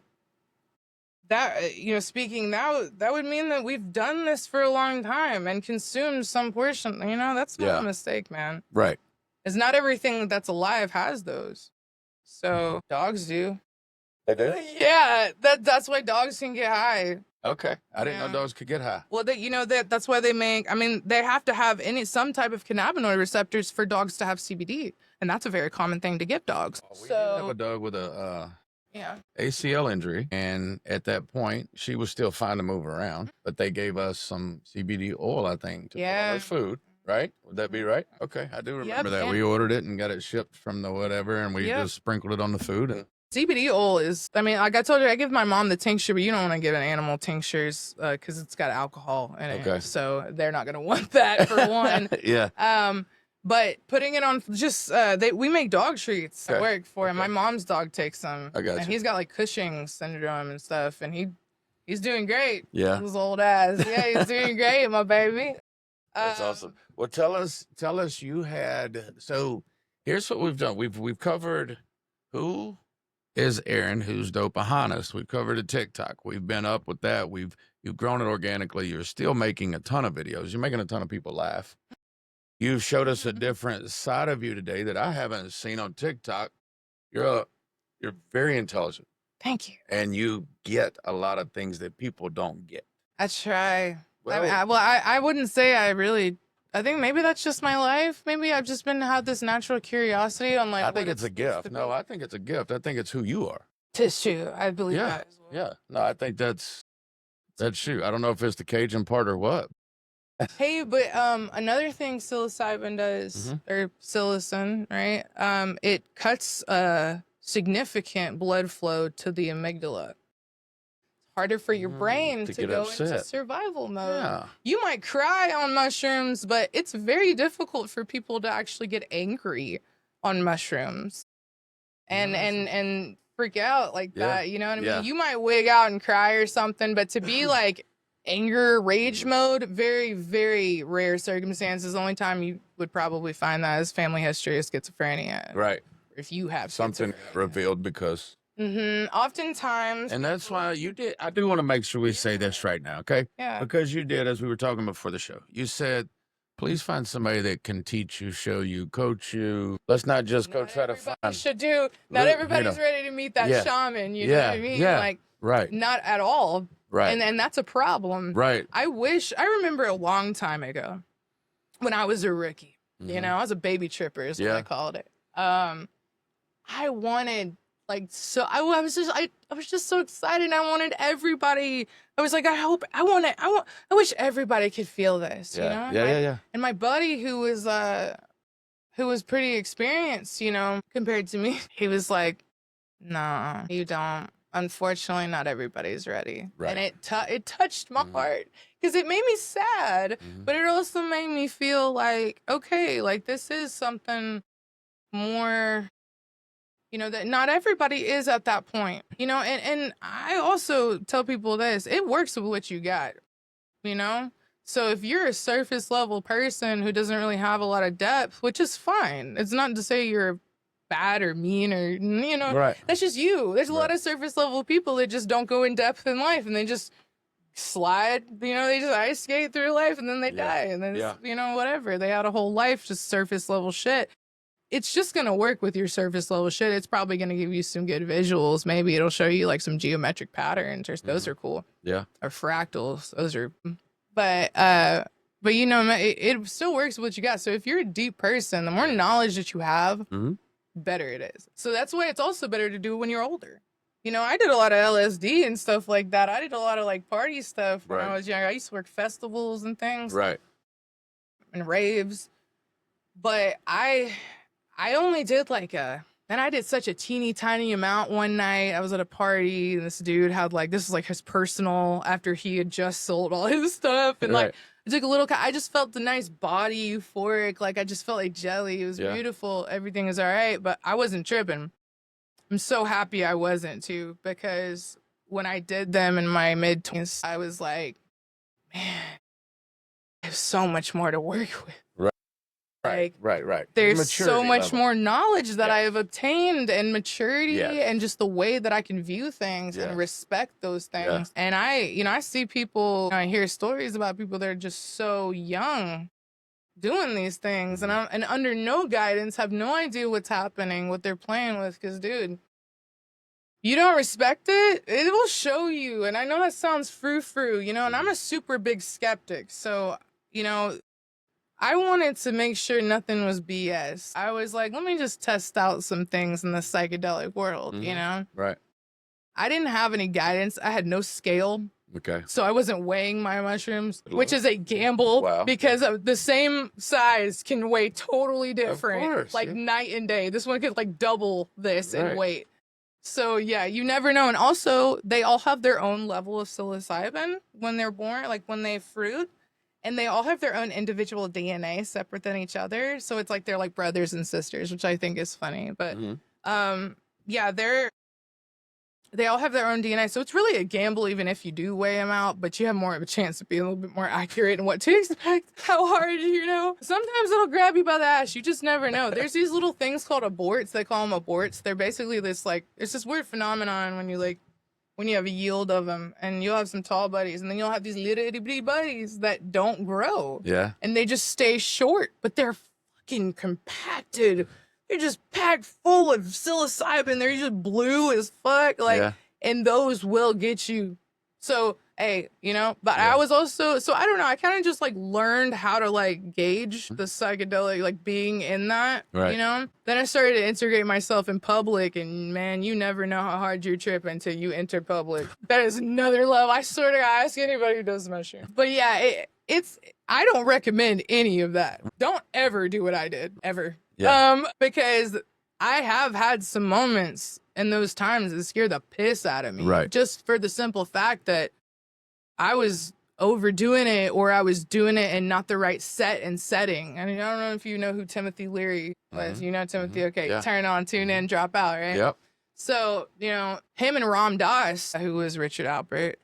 that, you know, speaking now, that would mean that we've done this for a long time and consumed some portion. You know, that's not a mistake, man. Right. It's not everything that's alive has those. So dogs do. They do? Yeah, that's why dogs can get high. Okay. I didn't know Yeah. dogs could get high. Well, that's why they make. I mean, they have to have some type of cannabinoid receptors for dogs to have CBD, and that's a very common thing to give dogs. We did have a dog with a Yeah. ACL injury, and at that point, she was still fine to move around, but they gave us some CBD oil, I think, to put on her food. Right? Would that be right? Okay, I do remember that. We ordered it and got it shipped from the whatever, and we just sprinkled it on the food. And CBD oil is, I mean, like I told you, I give my mom the tincture, but you don't want to give an animal tinctures because it's got alcohol in it. Okay. So they're not going to want that for one. Yeah. But putting it on we make dog treats at work for him. My mom's dog takes them. I got And you. he's got like Cushing's syndrome and stuff. And he's doing great. Yeah. His old ass. Yeah, he's doing great, my baby. That's awesome. Well, tell us you had, so here's what we've done. We've covered who is Erin, who's Dopahonest. We've covered a TikTok. We've been up with that. You've grown it organically. You're still making a ton of videos. You're making a ton of people laugh. You've showed us a different side of you today that I haven't seen on TikTok. You're very intelligent. Thank you. And you get a lot of things that people don't get. I try. Well, I wouldn't say I think maybe that's just my life. Maybe I've just had this natural curiosity on like. I think it's a gift. No, I think it's a gift. I think it's who you are. Tissue. I believe that as well. Yeah. No, I think that's true. I don't know if it's the Cajun part or what. Hey, but another thing psilocybin does, or psilocin, right? It cuts significant blood flow to the amygdala. Harder for your brain to go into survival mode. Yeah. You might cry on mushrooms, but it's very difficult for people to actually get angry on mushrooms and freak out like that. You know what I mean? Yeah. You might wig out and cry or something, but to be like anger, rage mode, very, very rare circumstances. The only time you would probably find that is family history of schizophrenia. Right. If you have something revealed because. Oftentimes. And that's why you did. I do want to make sure we say this right now, okay? Yeah. Because you did, as we were talking before the show, you said, please find somebody that can teach you, show you, coach you. Let's not just go try to find. Not everybody's ready to meet that shaman. You know what I mean? Yeah. Like, right. Not at all. Right. And that's a problem. Right. I remember a long time ago when I was a rookie, you know, I was a baby tripper is what I called it. I wanted I was just so excited. I wanted everybody. I was like, I wish everybody could feel this, you know? Yeah. And my buddy who was pretty experienced, you know, compared to me, he was like, nah, you don't. Unfortunately, not everybody's ready. Right. And it touched my heart because it made me sad, but it also made me feel like, okay, like this is something more, you know, that not everybody is at that point, you know, and I also tell people this, it works with what you got, you know? So if you're a surface level person who doesn't really have a lot of depth, which is fine. It's not to say you're bad or mean or, you know, that's just you. There's a lot of surface level people that just don't go in depth in life and they just slide, you know, they just ice skate through life and then they die. And then, you know, whatever. They had a whole life, just surface level shit. It's just going to work with your surface level shit. It's probably going to give you some good visuals. Maybe it'll show you like some geometric patterns or those are cool. Yeah. Or fractals. Those are, but you know, it still works with what you got. So if you're a deep person, the more knowledge that you have, better it is. So that's why it's also better to do when you're older. You know, I did a lot of LSD and stuff like that. I did a lot of like party stuff when I was young. I used to work festivals and things. Right. And raves. But I only did and I did such a teeny tiny amount one night. I was at a party and this dude had this was like his personal after he had just sold all his stuff. And I took a little, I just felt the nice body euphoric. Like I just felt like jelly. It was beautiful. Everything was all right, but I wasn't tripping. I'm so happy I wasn't too, because when I did them in my mid-20s, I was like, man, I have so much more to work with. Right. There's so much more knowledge that I have obtained and maturity and just the way that I can view things and respect those things. And I see people, I hear stories about people that are just so young doing these things, and I'm under no guidance, have no idea what's happening, what they're playing with, because, dude, you don't respect it, it will show you. And I know that sounds frou-frou, you know, and I'm a super big skeptic, so, you know, I wanted to make sure nothing was BS. I was like, let me just test out some things in the psychedelic world, you know? Right. I didn't have any guidance. I had no scale. Okay. So I wasn't weighing my mushrooms, which is a gamble. Wow. Because of the same size can weigh totally different. Of course, like yeah. night and day. This one could like double this Right. in weight. So yeah, you never know. And also, they all have their own level of psilocybin when they're born, like when they fruit. And they all have their own individual DNA separate than each other. So it's like they're like brothers and sisters, which I think is funny. But yeah, they all have their own DNA. So it's really a gamble even if you do weigh them out, but you have more of a chance of being a little bit more accurate in what to expect, how hard, you know. Sometimes it'll grab you by the ass. You just never know. There's these little things called aborts. They call them aborts. They're basically this like, it's this weird phenomenon when you have a yield of them, and you'll have some tall buddies, and then you'll have these little itty bitty buddies that don't grow. Yeah. And they just stay short, but they're fucking compacted. They're just packed full of psilocybin. They're usually blue as fuck. Like, Yeah. and those will get you. So, hey, you know, but Yeah. I was also, so I don't know, I kind of just like learned how to like gauge the psychedelic, like being in that, Right. you know? Then I started to integrate myself in public, and man, you never know how hard you're tripping until you enter public. That is another level. I swear to God, ask anybody who does mushrooms. But yeah, I don't recommend any of that. Don't ever do what I did, ever. Yeah. Because I have had some moments in those times that scared the piss out of me. Right. Just for the simple fact that I was overdoing it, or I was doing it in not the right set and setting. I mean, I don't know if you know who Timothy Leary was. You know Timothy? Okay, Yeah. turn on, tune in, drop out, right? Yep. So, you know, him and Ram Dass, who was Richard Alpert.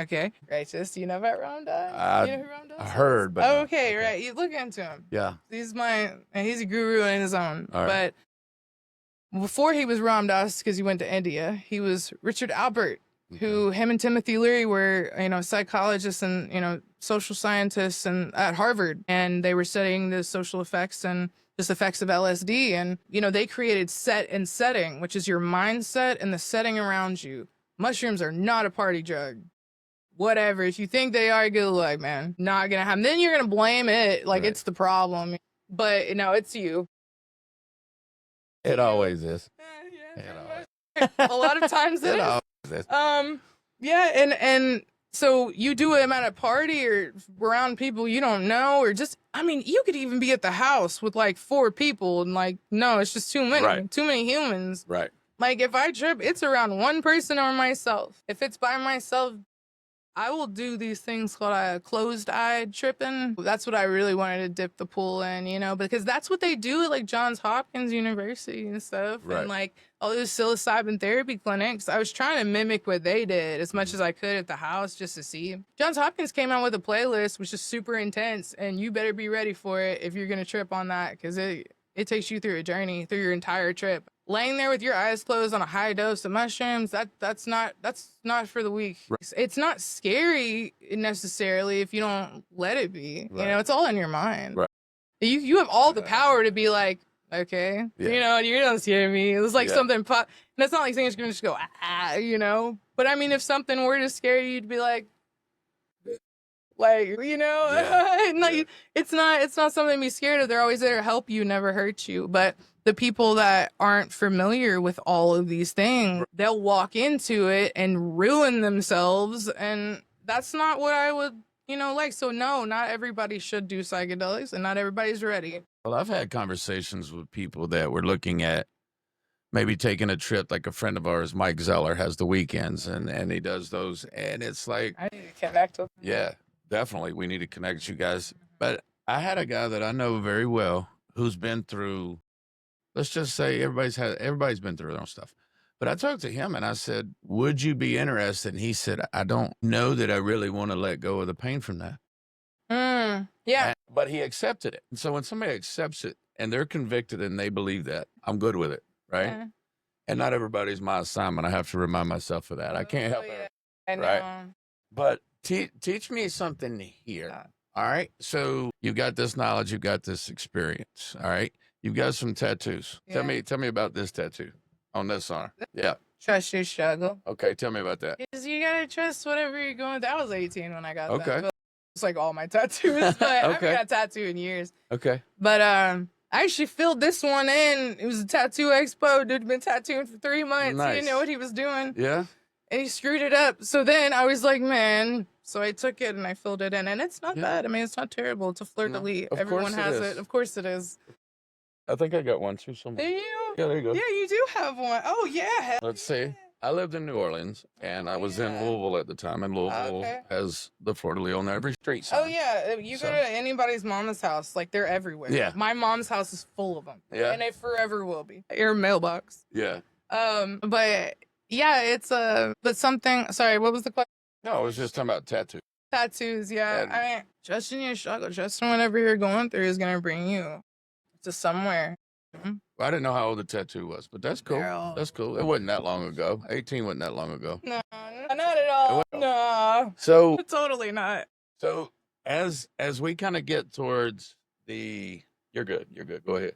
Okay, righteous. Do you know about Ram Dass? You know who Ram Dass I is? heard, but Oh, no. okay, right. You look into him. Yeah. He's a guru in his own. All right. But before he was Ram Dass, because he went to India, he was Richard Alpert, who him and Timothy Leary were, you know, psychologists and, you know, social scientists and at Harvard, and they were studying the social effects and just effects of LSD. And, you know, they created set and setting, which is your mindset and the setting around you. Mushrooms are not a party drug. Whatever. If you think they are, good luck, man. Not gonna happen. Then you're gonna blame it like Right. it's the problem. But no, it's you. It always is. Yeah, a lot of times it It is. always is. Yeah, and so you do them at a party or around people you don't know, or just, I mean, you could even be at the house with like 4 people and like, no, it's just too many, Right. too many humans. Right. Like if I trip, it's around one person or myself. If it's by myself, I will do these things called closed-eyed tripping. That's what I really wanted to dip the pool in, you know, because that's what they do at like Johns Hopkins University and stuff. Right. And like all those psilocybin therapy clinics. I was trying to mimic what they did as much as I could at the house just to see. Johns Hopkins came out with a playlist, which is super intense, and you better be ready for it if you're going to trip on that, because it takes you through a journey through your entire trip. Laying there with your eyes closed on a high dose of mushrooms, that's not for the weak. Right. It's not scary necessarily if you don't let it be. Right. You know, it's all in your mind. Right. You have all the power to be like, okay, Yeah. you know, you don't scare me. It's like Yeah. something pop. And it's not like things are gonna just go you know. But I mean, if something were to scare you, you'd be like, you know, Yeah. and like, Yeah. it's not something to be scared of. They're always there to help you, never hurt you. But the people that aren't familiar with all of these things, they'll walk into it and ruin themselves, and that's not what I would, you know, like. So no, not everybody should do psychedelics, and not everybody's ready. Well, I've had conversations with people that were looking at maybe taking a trip, like a friend of ours, Mike Zeller, has the weekends, and he does those, and it's like, I need to connect with them. yeah, definitely, we need to connect you guys. But I had a guy that I know very well who's been through, let's just say everybody's been through their own stuff. But I talked to him and I said, would you be interested? And he said, I don't know that I really want to let go of the pain from that. Yeah. But he accepted it. And so when somebody accepts it and they're convicted and they believe that, I'm good with it, right? Yeah. And not everybody's my assignment. I have to remind myself of that. I can't help Oh, it. yeah. I know. Right. But teach me something here. All right. So you got this knowledge, you got this experience. All right. You've got some tattoos. Yeah. Tell me about this tattoo on this arm. Yeah. Trust your struggle. Okay. Tell me about that. Because you gotta trust whatever you're going through. I was 18 when I got that. Okay. But it's like all my tattoos, but I haven't Okay. got a tattoo in years. Okay. But I actually filled this one in. It was a tattoo expo. Dude had been tattooing for 3 months. He Nice. didn't know what he was doing. Yeah. And he screwed it up. So then I was like, man. So I took it and I filled it in. And it's not bad. I mean, it's not terrible. It's a fleur de lis. Everyone has it. Of course it is. I think I got one too somewhere. Do you? Yeah, there you go. Yeah, you do have one. Oh, yeah. Let's see. I lived in New Orleans, and I was in Louisville at the time, and Louisville has the fleur de lis on every street sign. Oh, yeah. You go to anybody's mama's house, like, they're everywhere. Yeah. My mom's house is full of them. Yeah. And it forever will be. Your mailbox. Yeah. But, yeah, it's but something, sorry, what was the question? No, I was just talking about tattoos. Tattoos, yeah. And- I mean, trusting your struggle, trusting whatever you're going through is going to bring you to somewhere. I didn't know how old the tattoo was, but that's cool. Girl. That's cool. It wasn't that long ago. 18 wasn't that long ago. No, not at all. No, So totally not. So as we kind of get towards the, you're good. Go ahead.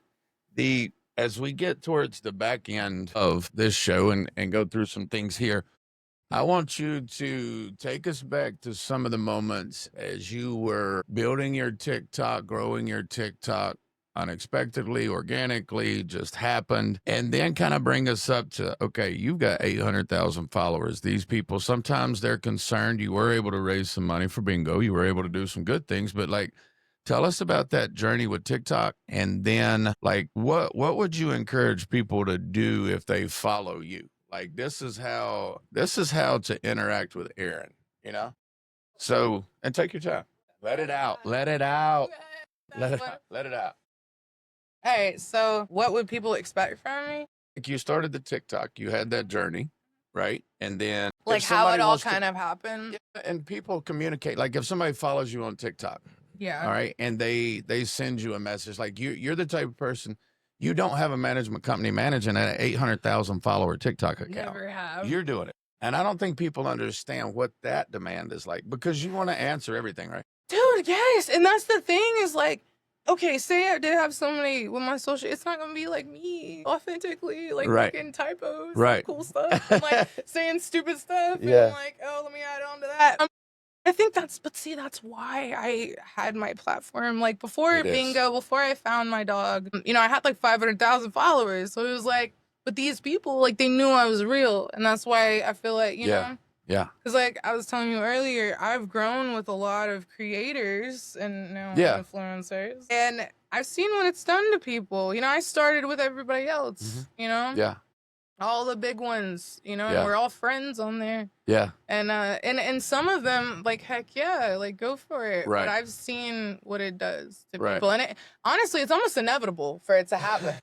As we get towards the back end of this show and go through some things here, I want you to take us back to some of the moments as you were building your TikTok, growing your TikTok unexpectedly, organically, just happened. And then kind of bring us up to, okay, you've got 800,000 followers. These people, sometimes they're concerned. You were able to raise some money for bingo. You were able to do some good things, but like, tell us about that journey with TikTok. And then like, what would you encourage people to do if they follow you? Like, this is how to interact with Erin, you know? So, and take your time. Let it out. Let it out. Let it out. All right, so what would people expect from me? Like, you started the TikTok, you had that journey, right? And then Like if how somebody it all wants to- kind of happened? and people communicate. Like, if somebody follows you on TikTok, Yeah. all right, and they send you a message, like you're the type of person, you don't have a management company managing an 800,000 follower TikTok account. Never have. You're doing it. And I don't think people understand what that demand is like, because you want to answer everything, right? Dude, yes. And that's the thing is like, okay, say I did have somebody with my social, it's not gonna be like me authentically, like Right. making typos, Right. cool stuff, and like saying stupid stuff, Yeah. and like, oh, let me add on to that. I think that's why I had my platform. Like before It is. bingo, before I found my dog, I had like 500,000 followers. So it was like, but these people, like they knew I was real. And that's why I feel like, you know, Yeah. because like I was telling you earlier, I've grown with a lot of creators and influencers. And I've seen what it's done to people. I started with everybody else, Yeah. all the big ones, and Yeah. we're all friends on there. Yeah. And some of them, like, heck yeah, like go for it. Right. But I've seen what it does to Right. people. And honestly, it's almost inevitable for it to happen,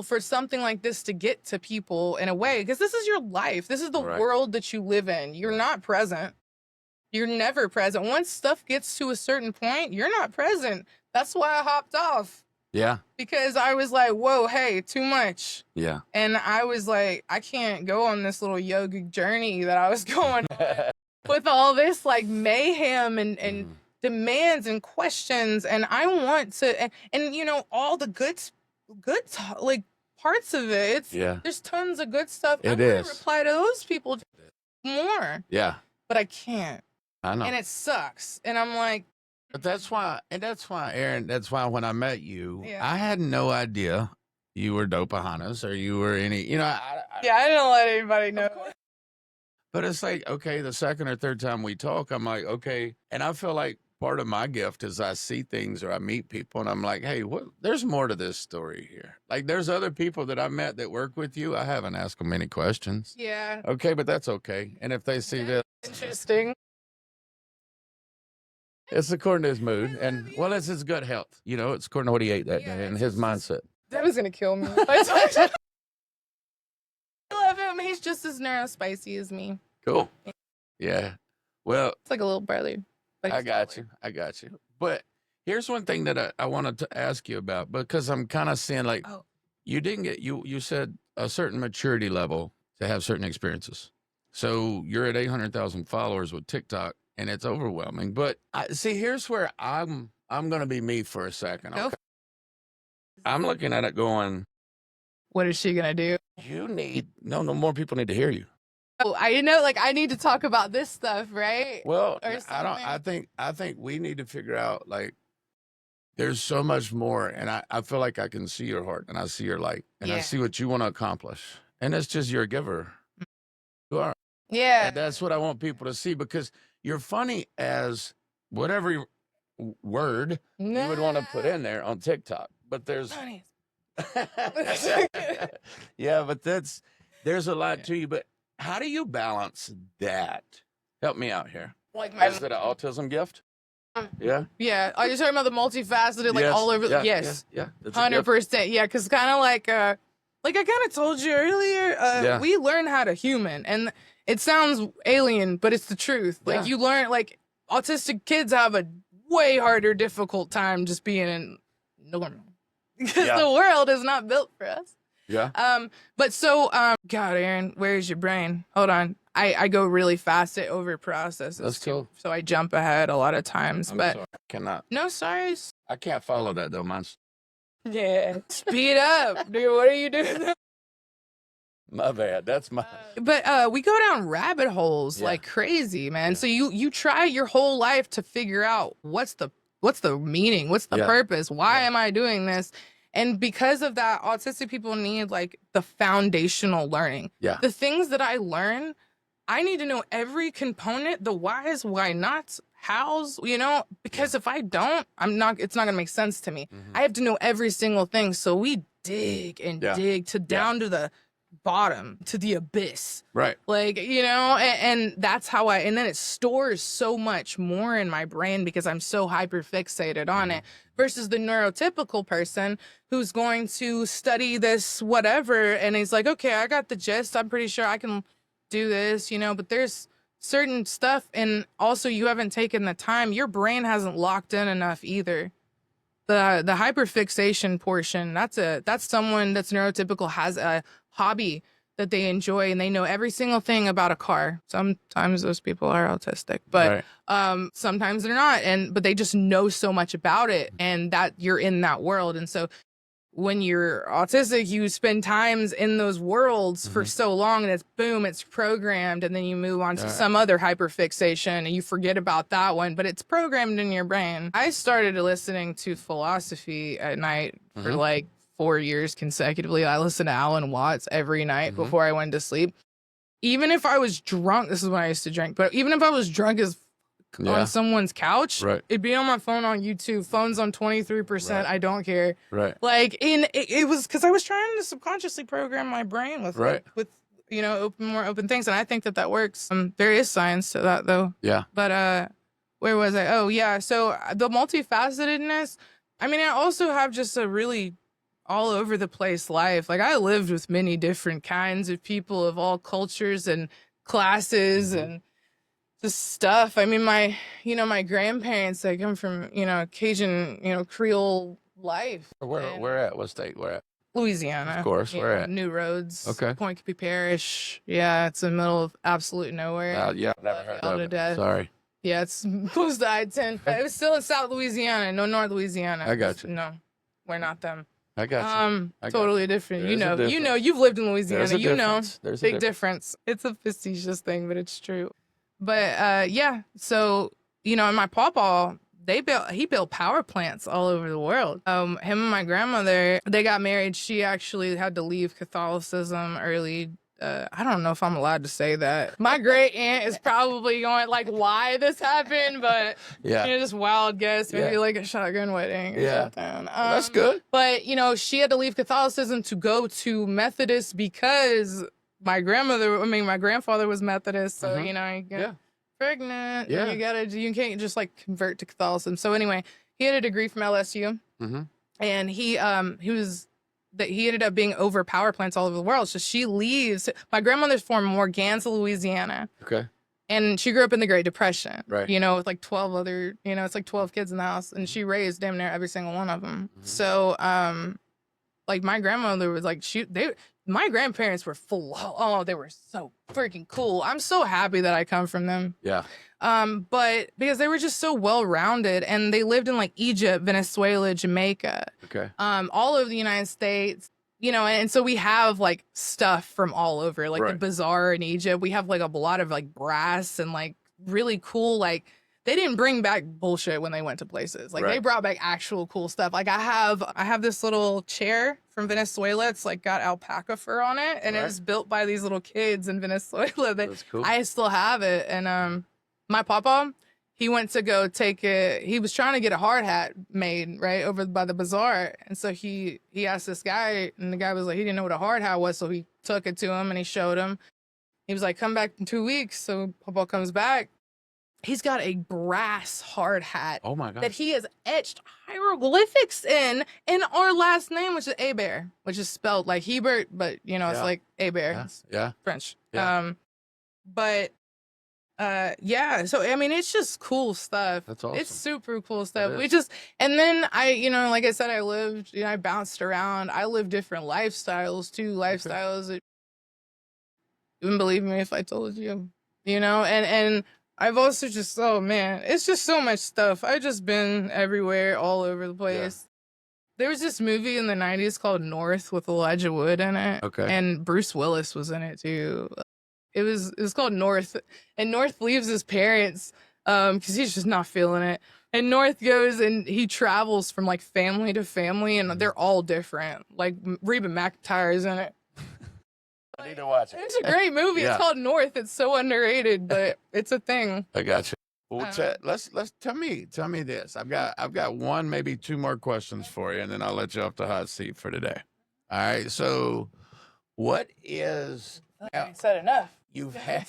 for something like this to get to people in a way, because this is your life. This is the Right. world that you live in. You're not present. You're never present. Once stuff gets to a certain point, you're not present. That's why I hopped off, Yeah. because I was like, whoa, hey, too much. Yeah. And I was like, I can't go on this little yogic journey that I was going on with all this like mayhem and demands and questions. And I want to, and all the good like parts of it. Yeah. There's tons of good stuff. I It want is. to reply to those people more, Yeah. but I can't. I know. And it sucks. And I'm like, But that's why, Erin, that's why when I met you, Yeah. I had no idea you were Dopahanas or you were any, yeah, I didn't let anybody know. But it's like, okay, the second or third time we talk, I'm like, okay. And I feel like part of my gift is I see things or I meet people and I'm like, hey, there's more to this story here. Like there's other people that I met that work with you. I haven't asked them any questions. Yeah. Okay, but that's okay. And if they see this, Interesting. it's according to his mood. And well, it's his gut health. It's according to what he ate that Yeah, day and it's his just- mindset. That was gonna kill me. I love him. He's just as neurospicy as me. Cool. Yeah. Well, It's like a little brother. Like, I got you. But here's one thing that I wanted to ask you about, because I'm kind of seeing like Oh. you didn't get you said a certain maturity level to have certain experiences. So you're at 800,000 followers with TikTok. and it's overwhelming. But see, here's where I'm going to be me for a second. Go Okay? I'm looking at it going, What is she gonna do? you need no more people need to hear you. Oh, I know, like I need to talk about this stuff, right? Well, Or I think we need to figure out, like, there's so much more, and I feel like I can see your heart and I see your light and I Yeah. see what you want to accomplish. And it's just you're a giver. You are. Yeah. And that's what I want people to see, because you're funny as whatever word you would want to put in there on TikTok. But there's Funny. yeah, but there's a lot to you. But how do you balance that? Help me out here. Like my Is it an autism gift? Yeah. Yeah. Are you talking about the multifaceted, like Yes, all over? yeah, Yes. Yeah. It's a gift. 100%. Yeah, because kind of like I kind of told you earlier, Yeah. we learn how to human, and it sounds alien, but it's the truth. Like Yeah. you learn, like autistic kids have a way harder, difficult time just being in normal because Yeah. the world is not built for us. Yeah. But so, God, Erin, where's your brain? Hold on. I go really fast at over processes. That's too. cool. So I jump ahead a lot of times, I'm but sorry. I cannot. no, sorry. I can't follow that though. Mine's Yeah, speed up, dude. What are you doing? my bad. That's my. But we go down rabbit holes Yeah. like crazy, man. Yeah. So you try your whole life to figure out what's the meaning, what's the Yeah. purpose, why Yeah. am I doing this? And because of that, autistic people need like the foundational learning. Yeah. The things that I learn, I need to know every component, the whys, why nots, hows, because if I don't, it's not gonna make sense to me. Mhm. I have to know every single thing. So we dig and Yeah. dig to down to the bottom, to the abyss. Right. Like, and that's how and then it stores so much more in my brain because I'm so hyper fixated on it versus the neurotypical person who's going to study this whatever. And he's like, okay, I got the gist. I'm pretty sure I can do this, but there's certain stuff. And also you haven't taken the time. Your brain hasn't locked in enough either. The hyperfixation portion, that's someone that's neurotypical, has a hobby that they enjoy and they know every single thing about a car. Sometimes those people are autistic, but sometimes they're not, but they just know so much about it, and that you're in that world. And so when you're autistic, you spend times in those worlds for so long, and it's programmed, and then you move on to some other hyperfixation and you forget about that one, but it's programmed in your brain. I started listening to philosophy at night for like 4 years consecutively. I listened to Alan Watts every night before I went to sleep. Even if I was drunk, this is when I used to drink, but even if I was drunk as on someone's couch, it'd be on my phone on YouTube. Phone's on 23%. I don't care. Right. Like it was because I was trying to subconsciously program my brain with more open things, and I think that works. There is science to that though. Yeah. But where was I? Oh yeah. So the multifacetedness. I mean, I also have just a really all over the place life. Like I lived with many different kinds of people of all cultures and classes and just stuff. I mean, my grandparents, they come from, Cajun, Creole life. Where at? What state? Where at? Louisiana. Of course. Where at? New Roads. Okay. Point Coupee Parish. Yeah, it's in the middle of absolute nowhere. Yeah, never heard All of to it. death. Sorry. Yeah, it's close to I-10. It was still in South Louisiana, no North Louisiana. I got you. No, we're not them. I got you. Totally different. There's a difference. You've lived in Louisiana. There's a difference. There's a Big difference. It's a facetious thing, but it's true. But yeah, so and my pawpaw, he built power plants all over the world. Him and my grandmother, they got married. She actually had to leave Catholicism early. I don't know if I'm allowed to say that. My great aunt is probably going like, why this happened, but just wild guess, maybe like a shotgun wedding or something. That's good. But she had to leave Catholicism to go to Methodist because my grandfather was Methodist, so you get pregnant. And you can't just like convert to Catholicism. So anyway, he had a degree from LSU, and he ended up being over power plants all over the world. So she leaves. My grandmother's from Morganza, Louisiana. Okay. And she grew up in the Great Depression. Right. With like 12 other, it's like 12 kids in the house, and she raised damn near every single one of them. So like my grandmother was like, my grandparents were they were so freaking cool. I'm so happy that I come from them. Yeah. But because they were just so well-rounded, and they lived in like Egypt, Venezuela, Jamaica, Okay. all over the United States, and so we have like stuff from all over, like the Right. bazaar in Egypt. We have like a lot of like brass and like really cool, like they didn't bring back bullshit when they went to places. Like they Right. brought back actual cool stuff. Like I have this little chair from Venezuela. It's like got alpaca fur on it, and it Right. was built by these little kids in Venezuela. That's cool. I still have it. And my papa, he went to go take it. He was trying to get a hard hat made right over by the bazaar, and so he asked this guy, and the guy was like, he didn't know what a hard hat was, so he took it to him and he showed him. He was like, come back in 2 weeks. So papa comes back. He's got a brass hard hat Oh my God. that he has etched hieroglyphics in our last name, which is Hebert, which is spelled like Hebert, but it's Yeah. like Hebert. Yeah. It's Yeah. French. Yeah. Yeah. So I mean, it's just cool stuff. That's awesome. It's super cool stuff. It We is. just, and then like I said, I lived, I bounced around. I lived different lifestyles too. Lifestyles that you wouldn't believe me if I told you, and I've also just, oh man, it's just so much stuff. I've just been everywhere, all over the place. There was this movie in the 90s called North with Elijah Wood in it. Okay. And Bruce Willis was in it too. It was called North, and North leaves his parents because he's just not feeling it. And North goes and he travels from like family to family, and they're all different. Like Reba McEntire's in it. I need to watch it. It's a great movie. Yeah. It's called North. It's so underrated, but it's a thing. I got you. Well, Uh, let's tell me this. I've got one, maybe two more questions for you, and then I'll let you off the hot seat for today. All right. So, what is I ain't said enough. you've had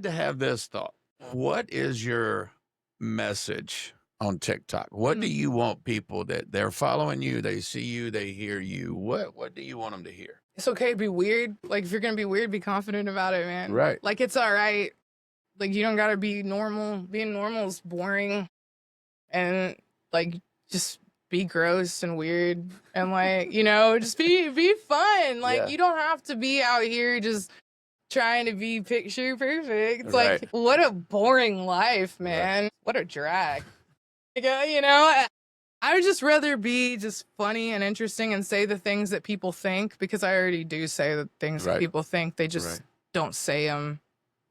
to have this thought? What is your message on TikTok? What do you want people that they're following you, they see you, they hear you? What do you want them to hear? It's okay to be weird. Like, if you're gonna be weird, be confident about it, man. Right. Like, it's all right. Like, you don't gotta be normal. Being normal is boring. And, like, just be gross and weird. And, like, just be fun. Like, Yeah. you don't have to be out here just trying to be picture perfect. It's Right. like, what a boring life, man. What a drag. I would just rather be just funny and interesting and say the things that people think, because I already do say the things that Right. people think. They just Right. don't say them.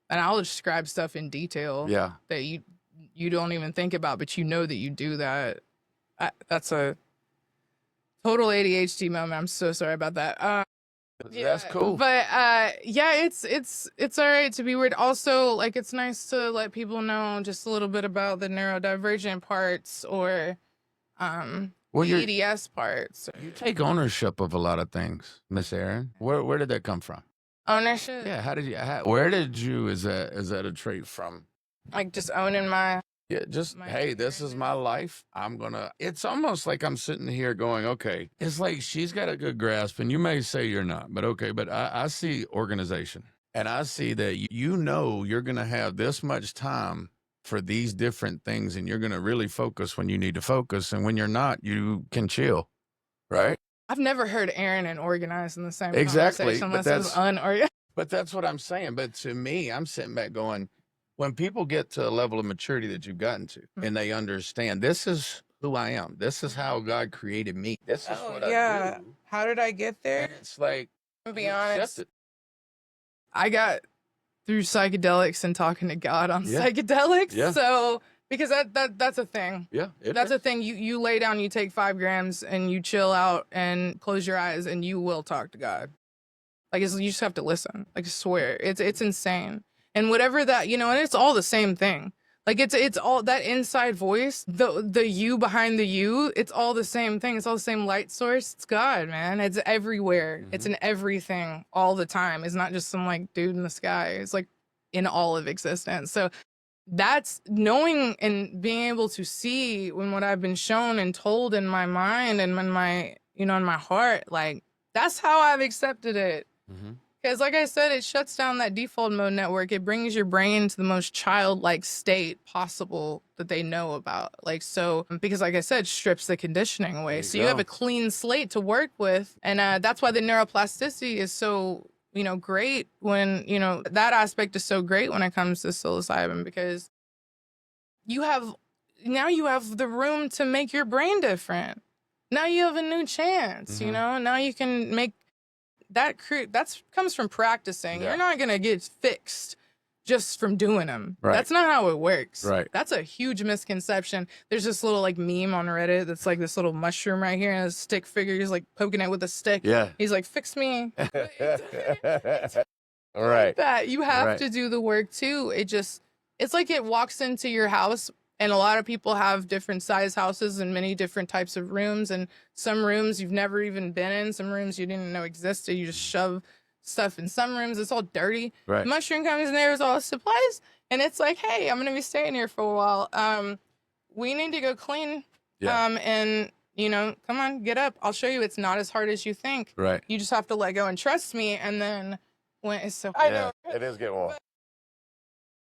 And I'll describe stuff in detail Yeah. that you don't even think about, but you know that you do that. That's a total ADHD moment. I'm so sorry about that. That's cool. But it's all right to be weird. Also, like, it's nice to let people know just a little bit about the neurodivergent parts, or Well, the you're, EDS parts. you take ownership of a lot of things, Miss Erin. Where did that come from? Ownership. Yeah. Where did you? Is that a trait from? Like, just owning my. Yeah, just My hey, this is my life. It's almost like I'm sitting here going, okay. It's like she's got a good grasp, and you may say you're not, but okay. But I see organization, and I see that you're going to have this much time for these different things, and you're going to really focus when you need to focus, and when you're not, you can chill, right? I've never heard Erin and organized in the same Exactly, conversation but unless it was unorganized. But that's what I'm saying. But to me, I'm sitting back going, when people get to a level of maturity that you've gotten to, and they understand, this is who I am. This is how God created me. This is what I do. How did I get there? And it's like, To be you accept honest, it. I got through psychedelics and talking to God on Yeah. psychedelics. Yeah. So, because that's a thing. Yeah. That's a thing. You lay down, you take 5 grams, and you chill out and close your eyes, and you will talk to God. Like, you just have to listen. Like, I swear, it's insane. And whatever that, and it's all the same thing. Like, it's all that inside voice, the you behind the you. It's all the same thing. It's all the same light source. It's God, man. It's everywhere. It's in everything all the time. It's not just some like dude in the sky. It's like in all of existence. So that's knowing and being able to see when what I've been shown and told in my mind and in my, in my heart, like, that's how I've accepted it. Mhm. Because like I said, it shuts down that default mode network. It brings your brain to the most childlike state possible that they know about. Like, so, because like I said, strips the conditioning away. So you have a clean slate to work with. And that's why the neuroplasticity is so, great when, that aspect is so great when it comes to psilocybin, because now you have the room to make your brain different. Now you have a new chance, now you can make that comes from practicing. Yeah. You're not going to get fixed just from doing them. Right. That's not how it works. Right. That's a huge misconception. There's this little like meme on Reddit that's like this little mushroom right here and a stick figure. He's like poking it with a stick. Yeah. He's like, fix me. All right. That you have to do the work too. It's like it walks into your house, and a lot of people have different size houses and many different types of rooms, and some rooms you've never even been in, some rooms you didn't know existed. You just shove stuff in some rooms. It's all dirty. Right. The mushroom comes in there with all the supplies, and it's like, hey, I'm going to be staying here for a while. We need to go clean. Yeah. And, come on, get up. I'll show you. It's not as hard as you think. Right. You just have to let go and trust me. And then when it's so... I know. It is getting warm.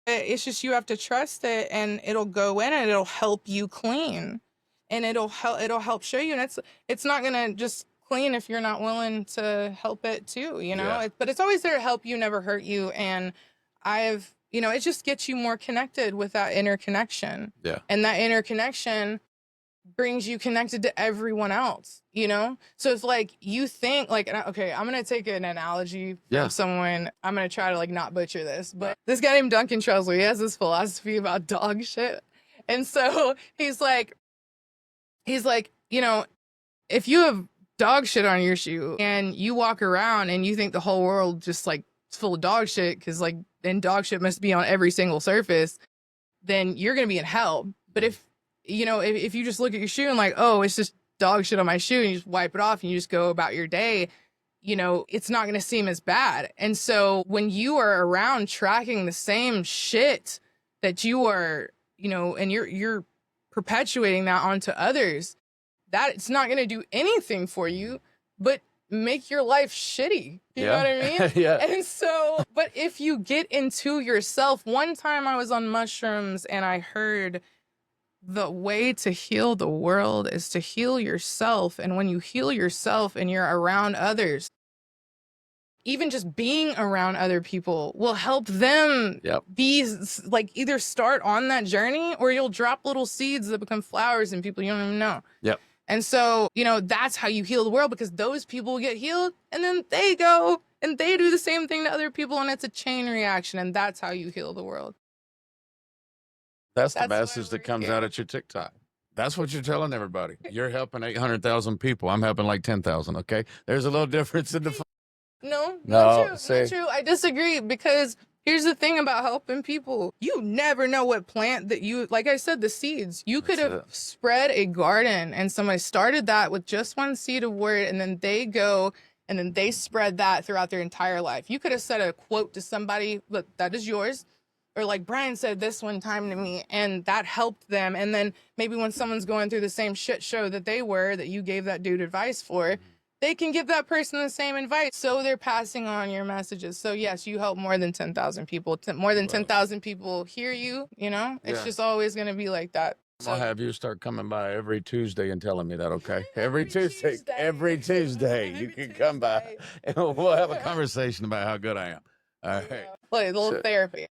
It's just you have to trust it, and it'll go in and it'll help you clean, and it'll help show you. And it's not gonna just clean if you're not willing to help it too, Yeah. But it's always there to help you, never hurt you. And it just gets you more connected with that inner connection. Yeah. And that inner connection brings you connected to everyone else, So it's like you think like, okay, I'm going to take an analogy from someone. I'm going to try to like not butcher this, but this guy named Duncan Trussell, he has this philosophy about dog shit. And so he's like, if you have dog shit on your shoe and you walk around and you think the whole world just like is full of dog shit, because like then dog shit must be on every single surface, then you're going to be in hell. But if you just look at your shoe and like, oh, it's just dog shit on my shoe, and you just wipe it off and you just go about your day, it's not going to seem as bad. And so when you are around tracking the same shit that you are, and you're perpetuating that onto others, that it's not going to do anything for you, but make your life shitty. You know what I mean? Yeah. And so, but if you get into yourself, one time I was on mushrooms and I heard the way to heal the world is to heal yourself. And when you heal yourself and you're around others, even just being around other people will help them be like either start on that journey, or you'll drop little seeds that become flowers and people you don't even know. Yep. And so, that's how you heal the world, because those people get healed and then they go and they do the same thing to other people, and it's a chain reaction, and that's how you heal the world. That's the That's why message that we're comes here. out at your TikTok. That's what you're telling everybody. You're helping 800,000 people. I'm helping like 10,000. Okay. There's a little difference in the. No, No, not see. true. I disagree, because here's the thing about helping people. You never know what plant that like I said, the seeds. You could have spread a garden and somebody started that with just one seed of word, and then they go and then they spread that throughout their entire life. You could have said a quote to somebody, look, that is yours. Or like Brian said this one time to me, and that helped them. And then maybe when someone's going through the same shit show that they were, that you gave that dude advice for, they can give that person the same advice. So they're passing on your messages. So yes, you help more than 10,000 people. More than 10,000 people hear you, It's just always going to be like that. I'll have you start coming by every Tuesday and telling me that, okay? Every Tuesday, you can come by and we'll have a conversation about how good I am. All right. Like a little therapy.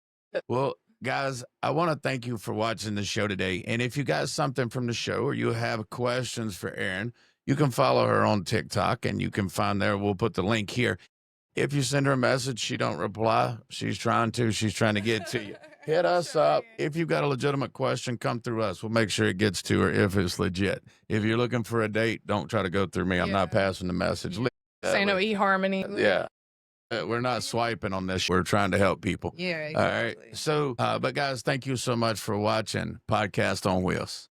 Well, guys, I want to thank you for watching the show today. And if you got something from the show or you have questions for Erin, you can follow her on TikTok, and you can find there. We'll put the link here. If you send her a message, she don't reply. She's trying to get to you. Hit us up. If you've got a legitimate question, come through us. We'll make sure it gets to her if it's legit. If you're looking for a date, don't try to go through me. I'm not passing the message. Say no eHarmony. Yeah. We're not swiping on this. We're trying to help people. Yeah, All exactly. right. So, but guys, thank you so much for watching Podcast on Wheels.